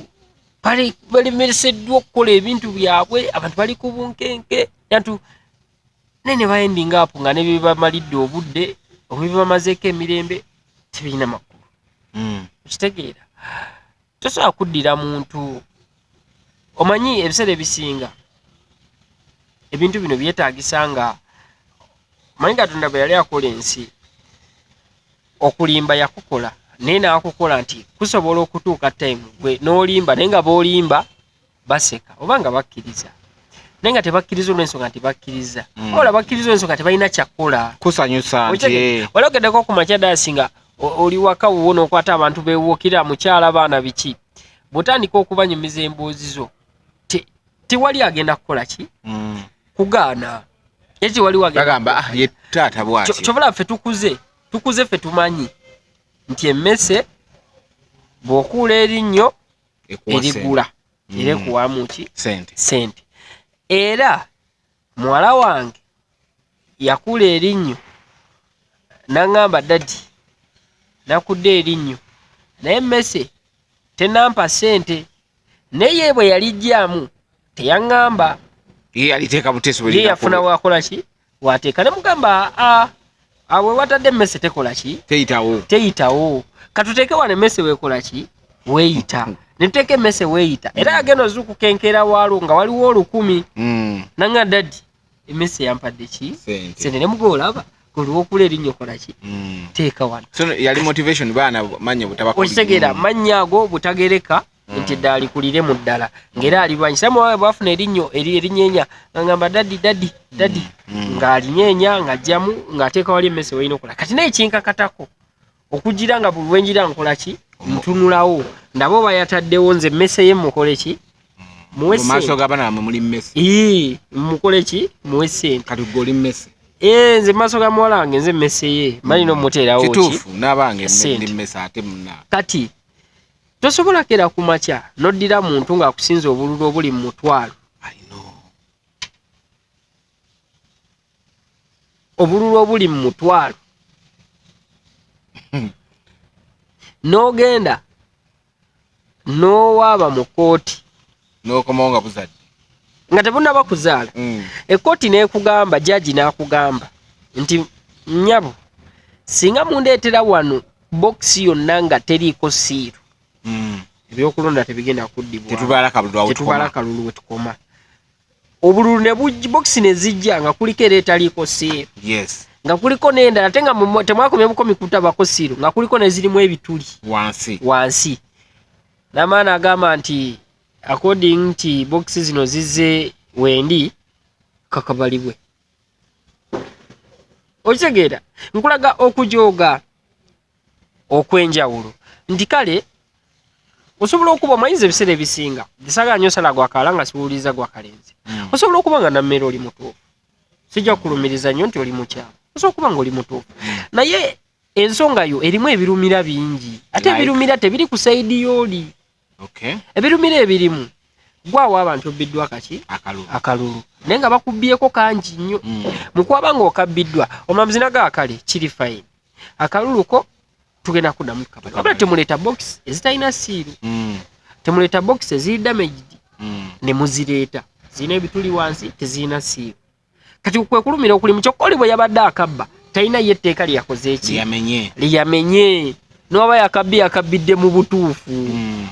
balemereseddwa okukola ebintu byabwe abantu bali ku bunkenke abantu nene bayendinga apo nga ne bebamalidde obudde obibamazeeko emirembe tebirina makulu okitegeera tosobola kuddira muntu omanyi ebiseera ebisinga ebintu bino byetaagisa nga manyi Katonda bwe yali akola ensi okulimba yakukola naye naakukola nti kusobola okutuuka time gwe n'olimba naye nga b'olimba baseka oba nga bakkiriza naye nga tebakkiriza olw'ensonga nti bakkiriza ola bakkiriza olw'ensonga tebalina kyakukola
kusanyusa nti
walogeddeko ku makya daasi nga oli waka wuwo n'okwata abantu beewuukira mukyala baana biki bw'otandika okubanyumiza emboozi zo tewali agenda kukola ki kugaana era tewali
agamba ye taata bw'atyo
kyobula ffe tukuze ffe tumanyi nti emmese bw'okuula erinnyo erigula era ekuwamu ki sente era muwala wange yakuula erinnyo n'aŋŋamba dadi nakudde erinnyo naye emmese tenampa sente naye bwe yalijjaamu teyaŋŋamba
ye aliteeka buteesi
ye yafuna wakola ki wateeka ne mugamba awe watadde emmese tekola ki teyitawo katuteeke wano emmese weekola ki weeyita netuteeka emmese weeyita era yagenda ozukukenkera waalo nga waliwo 10,000 nanga dadi emmese yampadde ki sente ne mugoolaba oliwo okula erinnyo kola ki teeka wano
so yali motivation baana manya butabakulira
okitegeera mannya ago butagereka nti ddala alikulire mu ddala ng'era alibwanyi samu wawe bwafuna erinnyo erinyeenya ngamba dadi ng'alinyeenya ng'ajjamu ng'ateeka wali emmese weeyina okola kati naye kinkakatako okugira nga buli lwenjira nkola ki ntunulawo ndaba oba yataddewo nze emmese ye mukole ki muwe
maaso g'abaana muli mmese
mukole ki muwe sente
kati gwe oli mmese
nze maaso ga muwala wange nze emmese ye malina omuteerawo
kituufu n'abange ndi mmese ate muna
kati tosobola kera ku makya n'oddira muntu ng'akusinza obululu obuli mu mutwalo obululu obuli mu mutwalo n'ogenda n'owaaba mu kooti
n'okomawo nga buzadde
nga tebunaba kuzaala ekkooti n'ekugamba jaji n'akugamba nti nnyabo singa mundeetera wano bokisi yonna nga teriiko siiru ebyokulonda tebigenda kuddibwa tetubala kalulu we tukoma obululu ne bokisi ne zijja nga kuliko era etaliiko siiru nga kuliko n'endala ate nga temwakomye bukomi kutabako siiru nga kuliko ne zirimu ebituli wansi n'amaana agamba nti according nti bokisi zino zizze wendi kakabalibwe okitegeera nkulaga okujooga okwenjawulo nti kale osobola okuba omanyiza ebiseera ebisinga gisaganya osala gwakaala nga siwuliza gwakalenzi osobola okuba nga nammere oli mutuufu sijja kukulumiriza nnyo nti oli mukyalo osobola okuba nga oli mutuufu naye ensonga yo erimu ebirumira bingi ate ebirumira tebiri ku saidi y'oli ebirumira ebirimu gwawo abantu obbiddwa kaki akalulu naye nga bakubbyeko kangi nnyo mukwaba nga okabbiddwa omulamuzi nagaakale kiri fayini akaluluko tugenda kuddamu tukabala temuleeta bokisi ezitalina siiru temuleeta bokisi eziri damaged ne muzireeta zirina ebituli wansi tezirina siiru kati kwe kulumira okulimu kyokka oli bwe yabadde akabba talina ye etteeka lyakoze eki liyamenye n'oba yakabbidde mu butuufu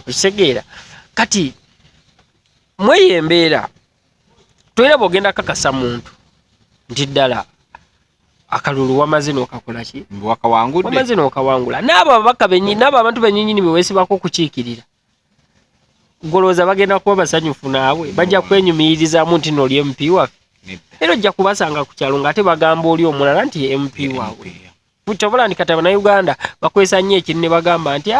okitegeera kati mweyo embeera toyina bw'ogenda kakasa muntu nti ddala akalulu wamaze n'okakola ki wamaze n'okawangula n'abo ababaka n'abo abantu bennyini beweesibako okukiikirira golooza bagenda kuba basanyufu naabwe bajja kwenyumirizaamu nti n'oli MP waffe era ojja kubasanga ku kyalo ng'ate bagamba oli omulala nti MP waabwe kyobula ndi kati Abannayuganda bakwesa nnyo ekiri ne bagamba nti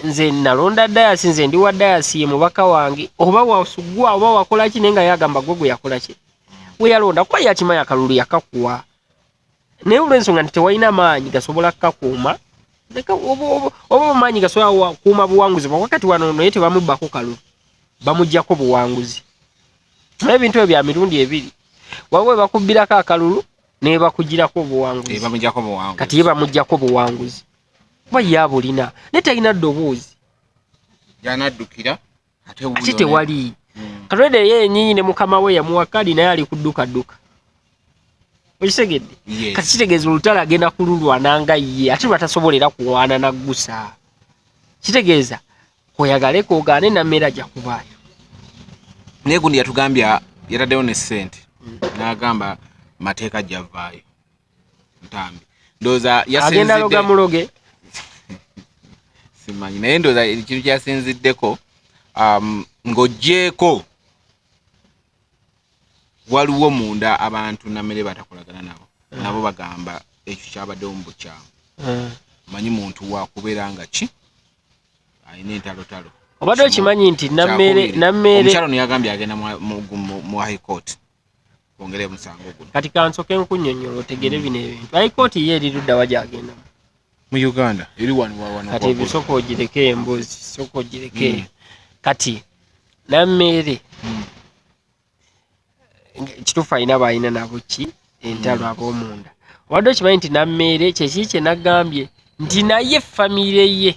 nze nalonda dayasi nze ndi wa dayasi ye mubaka wange oba wasugwa oba wakola ki naye nga yagamba gwe yakola ki we yalonda kuba yakimanyi akalulu yakakuwa naye olw'ensonga nti tewalina maanyi gasobola kukakuuma oba amaanyi gasobola kuuma buwanguzi bwa wakati wano naye tebamubbako kalulu bamujjako buwanguzi. Ebintu ebyo bya mirundi ebiri. Wawe bakubbirako akalulu ne bakugirako buwanguzi.
Bamujjako buwanguzi.
Kati bamujjako buwanguzi. Kuba yabulina ne talina ddoboozi.
Yanaddukira
ate tewali. Katwede ye nyinyi ne mukama we yamuwa kadi naye ali kudduka. Okisegedde?
Yes.
Kati kitegeeza olutala agenda kululwana nga ye ate batasobolera kuwaana naggusa. Kitegeeza koyagaleko ogaane Nammere ajja kubaayo.
Naye gundi yatugambya yataddewo ne ssente n'agamba mateeka javaayo Ntambi. Ndowooza
agenda loga muloge.
Simanyi naye ndowooza ekintu kyasinziddeko ng'oggyeko waliwo munda abantu Nammere batakolagana nabo bagamba ekyo kyabaddewo mu bukyamu. Manyi muntu wakubeera nga ki ayina entalotalo.
Obadde okimanyi nti Nammere
omukyalo neyagambye agenda mu High Court kwongera omusango guno.
Kati kansoke nkunnyonnyola otegere bino ebintu. High Court ye eri ludda wa gy'agenda
mu Uganda eri wano.
Kati ebisoko ogireke embuzi soko ogireke. Kati Nammere kituufu alina baalina nabo ki entalo ab'omunda. Obadde okimanyi nti Nammere kyeki kye nagambye nti naye famire ye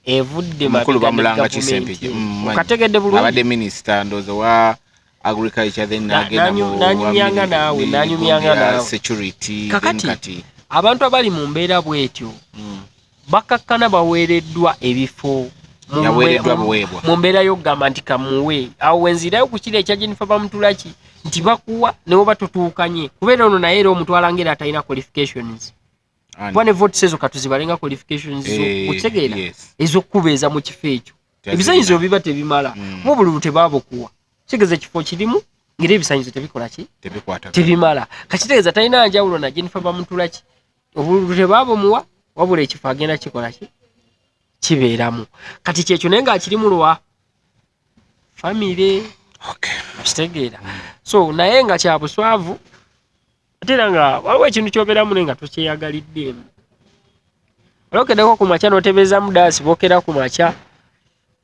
evudde
mukulu bamulanga Kisempije.
Okategedde bulungi.
Abadde minisita ndowooza wa agriculture then
nanyumyanga naawe
security.
Kakati abantu abali mu mbeera bwetyo bakakkana baweereddwa ebifo mu mbeera y'okugamba nti kamuwe awo wenzirayo ku kiro ekya Jennifer Bamutulaki nti bakuwa newo batutuukanye kubeera ono naye era omutwala ngeri atalina qualifications. Kuba ne vote ezo katuzibalenga qualifications okitegeera ez'okkubeeza mu kifo ekyo. Ebisaanyizo biba tebimala mu bululu tebaabukuwa. Kitegeeza ekifo kirimu ngeri ebisaanyizo tebikola ki tebimala. Kakitegeeza talina njawulo na Jennifer Bamutulaki. Obululu tebaabumuwa wabula ekifo agenda kikola ki kibeeramu. Kati kyekyo naye ng'akiri mu lwa famire. Kitegeera. So naye nga kya buswavu ate era nga waliwo ekintu kyobeeramu naye nga tokyeyagaliddeemu. Olokeddeko ku makya n'otebeeza mudaasi bookera ku makya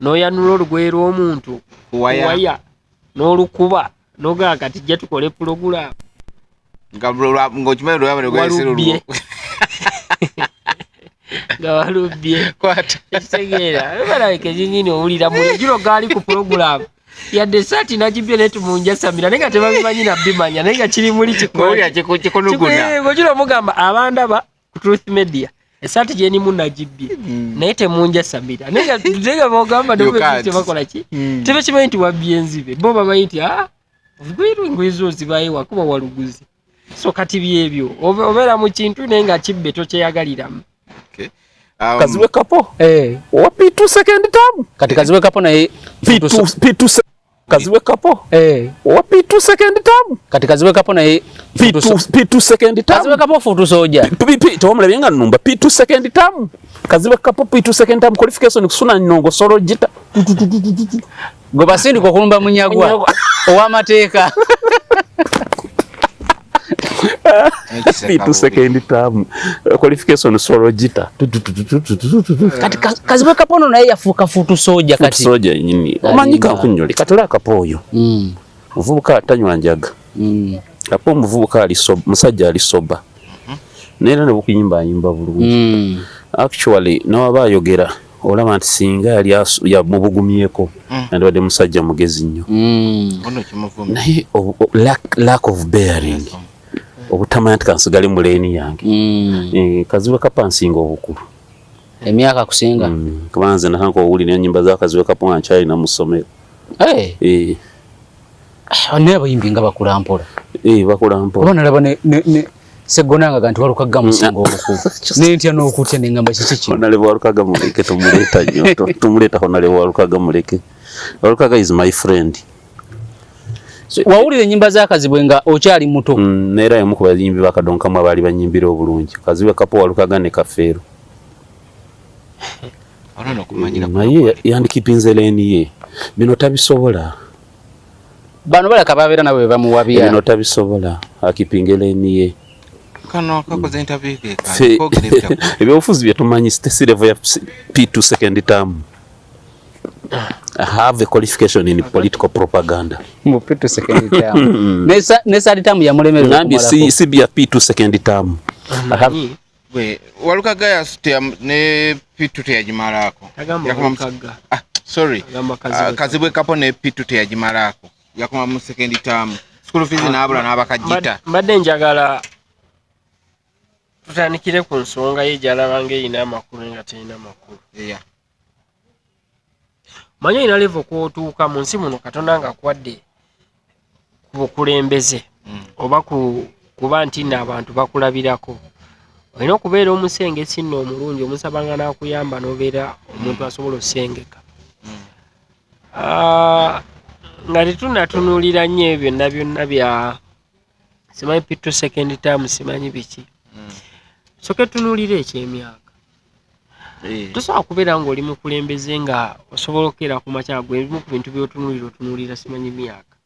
n'oyanula olugoye lw'omuntu kuwaya n'olukuba n'ogamba kati jja tukole pulogulaamu
ng'okimanyi lwabwe
nga walubbye kitegeera balabika ezinyini owulira mulejiro gaali ku pulogulaamu yadde esaati nagibye naye tumunjasamira naye nga tebabimanyi nabimanya naye nga kiri muli kikonuguna omugamba abandaba ku Truth Media esaati gyenimu nagibye naye temunjasamira naye nga bogamba tebakola ki tebakimanyi nti wabbye enzibe bo bamanyi nti engoye zo zibayo wakuba waluguzi. So kati byebyo obeera mu kintu naye nga kibbe tokyeyagaliramu.
Kaziwe Kapo wa P2 second term. Kati Kaziwe Kapo naye P2 Kaziwe Kapo wa P2 second term. Kati Kaziwe Kapo naye P2 second term. Kaziwe Kapo futu soja tomulabye nga nnumba P2 second term. Kaziwe Kapo P2 second term qualification kusuna nnongo solo jita goba sindi ko kulumba munyagwa ow'amateeka. P2 second term qualification solo jita kati Kaziwe Kapo no naye yafuuka futu soja kati soja nyini omanyika kunyoli katala Kapoyo muvubuka atanywa njaga Kapo muvubuka ali musajja ali soba nera ne bukuyimba yimba bulungi actually nawaba ayogera olaba nti singa yali ya mubugumyeko nandi wadde musajja mugezi nnyo naye lack of bearing obutamanya nti kansigale mu leeni yange. Kaziwe Kapo ansinga obukulu emyaka kusinga kubanze nakanko owulira ennyimba za Kaziwe Kapo nga nkyalina mu ssomero. Ne abayimbi nga bakulampola bakulampola oba nalaba ne Segonanga nti walukaga musinga obukulu nentya n'okutya nengamba kiki kino naleba walukaga muleke tumuleeta nnyo tumuleeta ho naleba walukaga muleke. Walukaga is my friend. Wawulira ennyimba za Kaziwe nga okyali muto neera emu ku bayimbi bakadonkamu abaali banyimbira obulungi Kaziwe Kapo Walukaga ne Kafeero naye yandikipinze leeni ye bino tabisobola bano balaka babeera nawe bamuwabya bino tabisobola akipinge leeni ye
kano kakoze interview
ebyobufuzi bye tumanyi sitesi level ya P2 second term have a qualification in political propaganda.
Mupitu second term. Nesa term ya mulemezi
kumala. Nandi si bia P2 second term.
We Walukagga ne P2 teyajimalako.
Yakuma
sorry. Kazibwe kapo ne P2 teyajimalako. Yakuma mu second term. School fees n'abula n'abakajita.
Mbadde njagala tutandikire ku nsonga y'ejala bange ina amakulu nga teyina makulu.
Yeah.
Manyo ina level kwotuuka mu nsi muno Katonda nga kwadde ku bukulembeze oba kuba nti n'abantu bakulabirako. Olina okubeera omusengesi nno omulungi omusabanga n'akuyamba n'obeera omuntu asobola okusengeka. Nga tetunatunuulira nnyo ebyo byonna bya simanyi P2 second term simanyi biki. Soke tunuulira eky'emyaka. Tosobola kubeera ng'oli mukulembeze nga osobola okukeera ku makya gwe ebimu ku bintu by'otunuulira simanyi myaka.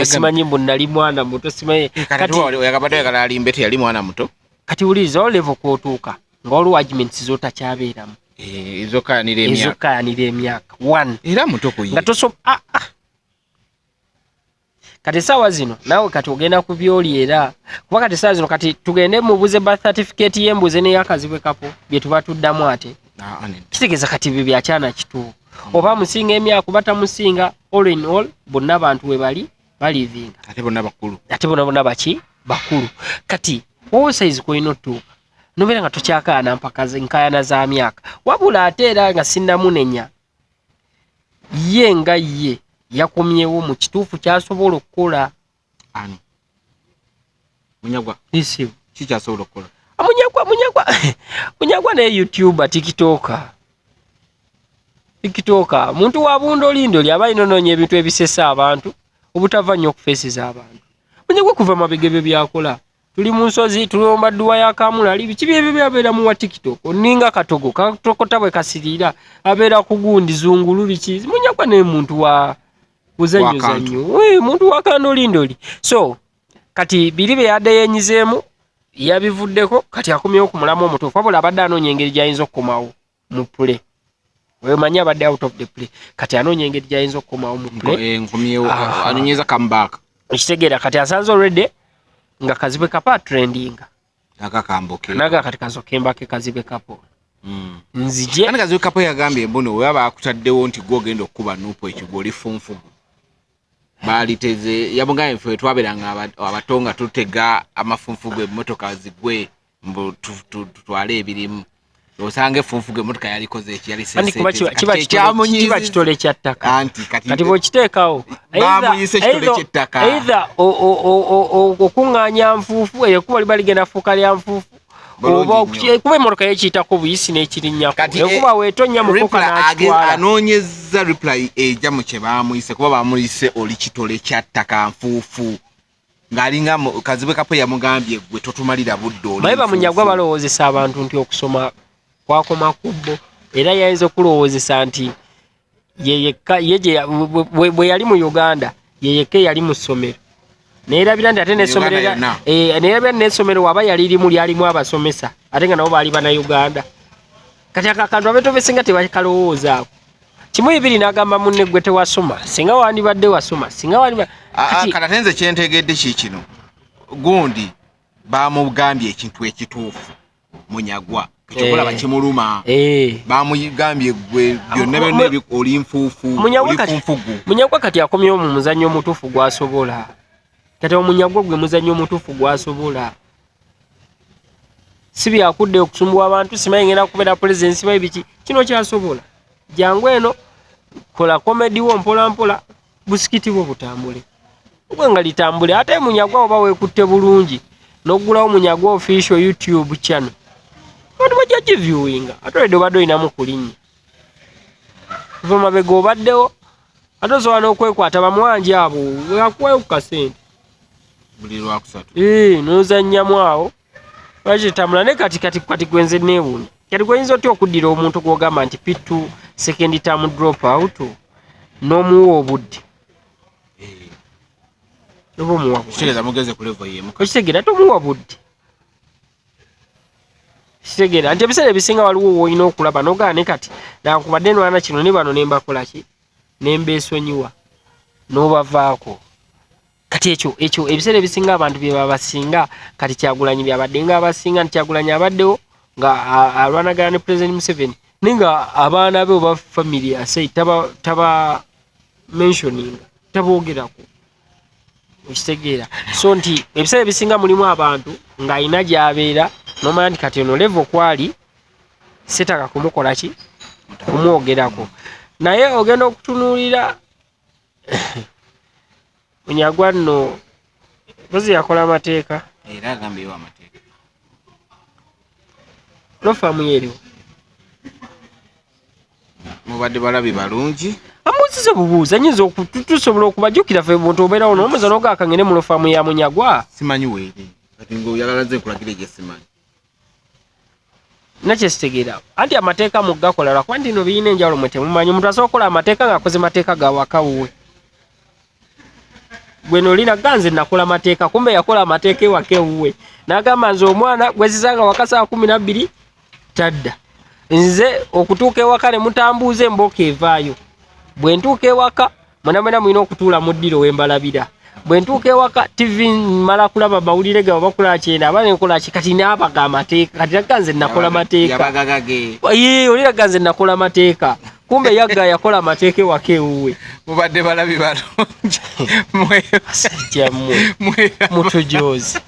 Simanyi mbu nali mwana muto simanyi.
Kati oyagabadde oyagala alimbe teyali mwana muto.
Kati wuliza olevo kwotuuka ng'olwo arguments z'otokyabeeramu.
Ezokkayanira
emyaka. One.
Era muto ku ye.
Nga tosobola kati sawa zino nawe kati ogenda ku byoli era kuba kati sawa zino kati tugende mubuze birth certificate y'embuze n'eyakazibwe kapo bye tuba tuddamu ate. Kitegeeza kati bye byakyana kituufu. Oba musinga emyaka kuba tamusinga all in all bonna abantu we bali balivinga.
Ate bonna bakulu.
Ate bonna baki bakulu. Kati wowe size koino tuuka. Nobeera nga tokyakaana mpaka nkayana za myaka. Wabula ate era nga sinnamunenya. Ye nga ye yakomyewo mu kituufu kyasobola okukola.
Ani? Munyagwa.
Isi.
Kikyasobola okukola.
Munyagwa ne YouTuber TikToker. Muntu wa bundo lindo lyaba inononye ebintu ebisesa abantu obutava nnyo okufeesiza abantu. Munyagwa kuva mabegebe byakola. Tuli mu nsozi tulomba dduwa ya Kamula ali bikibi ebyo byabeera mu wa TikTok. Oninga katogo katokota kasirira abeera ku gundi zungulu biki. Munyagwa ne muntu wa uzanyo. Muntu wa kando lindoli. So kati biribe yadde yenyizeemu yabivuddeko kati akomyewo ku mulamu omutuufu wabula abadde anoonya engeri gy'ayinza okukomawo mu play. Wemanyi abadde out of the play kati anoonya engeri gy'ayinza okukomawo mu play.
Nkomyewo anonyeza comeback.
Ekitegeera kati asanze already nga Kazibwe Kapo trendinga. Naga kati kazokemba ke Kazibwe Kapo. Nzije.
Kandi Kazibwe Kapo yagambye mbuno weba akutaddewo nti gwogenda okuba nupo ekigoli funfugu. Baliteze yabonga enfe twaberanga abatonga tutega amafunfugu emmotoka zigwe mbu tutwale ebirimu. Osange funfugu emmotoka yalikoze eki yali sese. Kiba kitole kya ttaka. Kati bw'okiteekawo either okuŋŋaanya nfuufu eyo kuba liba ligenda fuuka lya nfuufu oba kuba emmotoka yekiyitako buyisi n'ekirinnyako ekuba weetonnya mukoka n'akitwala. Anoonyeza reply ejja mu kye baamuyise kuba baamuyise oli kitole kya ttaka nfuufu ng'alinga Kazibwe Kapo yamugambye gwe totumalira budde oli.
Bayiba Munyagwa balowoozesa abantu nti okusoma kwakoma kubbo era yayinza okulowoozesa nti bwe yali mu Uganda yeyekka yali mu ssomero neerabira nti ate n'essomero waba yali limu lyalimu abasomesa ate nga nabo baali Bannayuganda. Kati akakantu abetobe singa tebakalowoozaako kimu ibiri n'agamba munne gwe tewasoma singa wandibadde wasoma singa wandibadde
katatenze kyentegedde kikino gundi baamugambye ekintu ekituufu Munyagwa ekyokola bakimuluma baamugambye gwe byonna byonna oli nfuufu oli funfugu.
Munyagwa kati akomyewo mu muzannyo omutuufu gwasobola. Kati Munyagwa gwe muzannyo omutuufu gwasobola. Si byakudde okusumbuwa abantu simanyi ngenda kubeera president simanyi biki kino kyasobola. Jangu eno kola comedy wo mpola mpola busikiti bwo butambule. Ogwe nga litambule ate Munyagwa oba weekutte bulungi n'oggulawo Munyagwa official YouTube channel. Abantu bajja kiviewinga ate olwo obadde olinamu kulinnya. Kuva mabega obaddewo ate osobola n'okwekwata bamwanji abo weakuwayo ku kasente.
Buli lwakusatu.
N'ozannyamu awo bakitambula ne kati gwenze neewuunya. Kati gweyinza otya okuddira omuntu gw'ogamba nti P2 second term drop out n'omuwa obudde. Oba omuwa budde.
Kitegeeza mugeze ku level y'emu.
Okitegeera tomuwa budde. kitegera nti ebiseera ebisinga waliwo woyina okulaba nogaane kati nankubadde nwana kino ne bano nembakola ki nembeesonyiwa n'obavaako kati ekyo ebiseera ebisinga abantu bye babasinga kati Kyagulanyi byabadde nga abasinga nti Kyagulanyi abaddewo nga alwanagana ne President Museveni ninga abaana be oba family asai taba mentioning taboogerako okitegeera so nti ebiseera ebisinga mulimu abantu nga ayina gy'abeera nomanya nti kati ono level kwali setaka kumukola ki kumwogerako naye ogenda okutunuulira Munyagwa nno bozi yakola amateeka
era agambiwa amateeka
lofaamu yeeriwo
mubadde balabi balungi
amuzize bubuuza nyinza tusobola okubajjukira ffe buntu obeerawo n'omuzano gaakangene mu lofaamu ya Munyagwa
simanyi weeri kati ng'oyagala nze nkulagire gye simanyi
nakyesitegeera anti amateeka mugakola lwakuba nti no birina enjawulo mwe temumanyi omuntu asobola okukola amateeka ng'akoze mateeka gawaka wuwe gwe nolina ganze nakola mateeka kumbe yakola amateeka ewaka ewuwe n'agamba nze omwana gwezizanga waka saa 12 tadda nze okutuuka ewaka ne mutambuuza embooka evaayo bwe ntuuka ewaka mwenamwena mulina okutuula mu ddiro wembalabira bwe ntuuka ewaka TV mala kulaba mawulire gawe bakulaba kyenda aba nenkola ki kati naabaga amateeka kati naganze nakola mateeka olira ganze nakola mateeka kumbe yagga yakola amateeka ewaka ewuwe
mubadde balabi balungi
mwe mutujoozi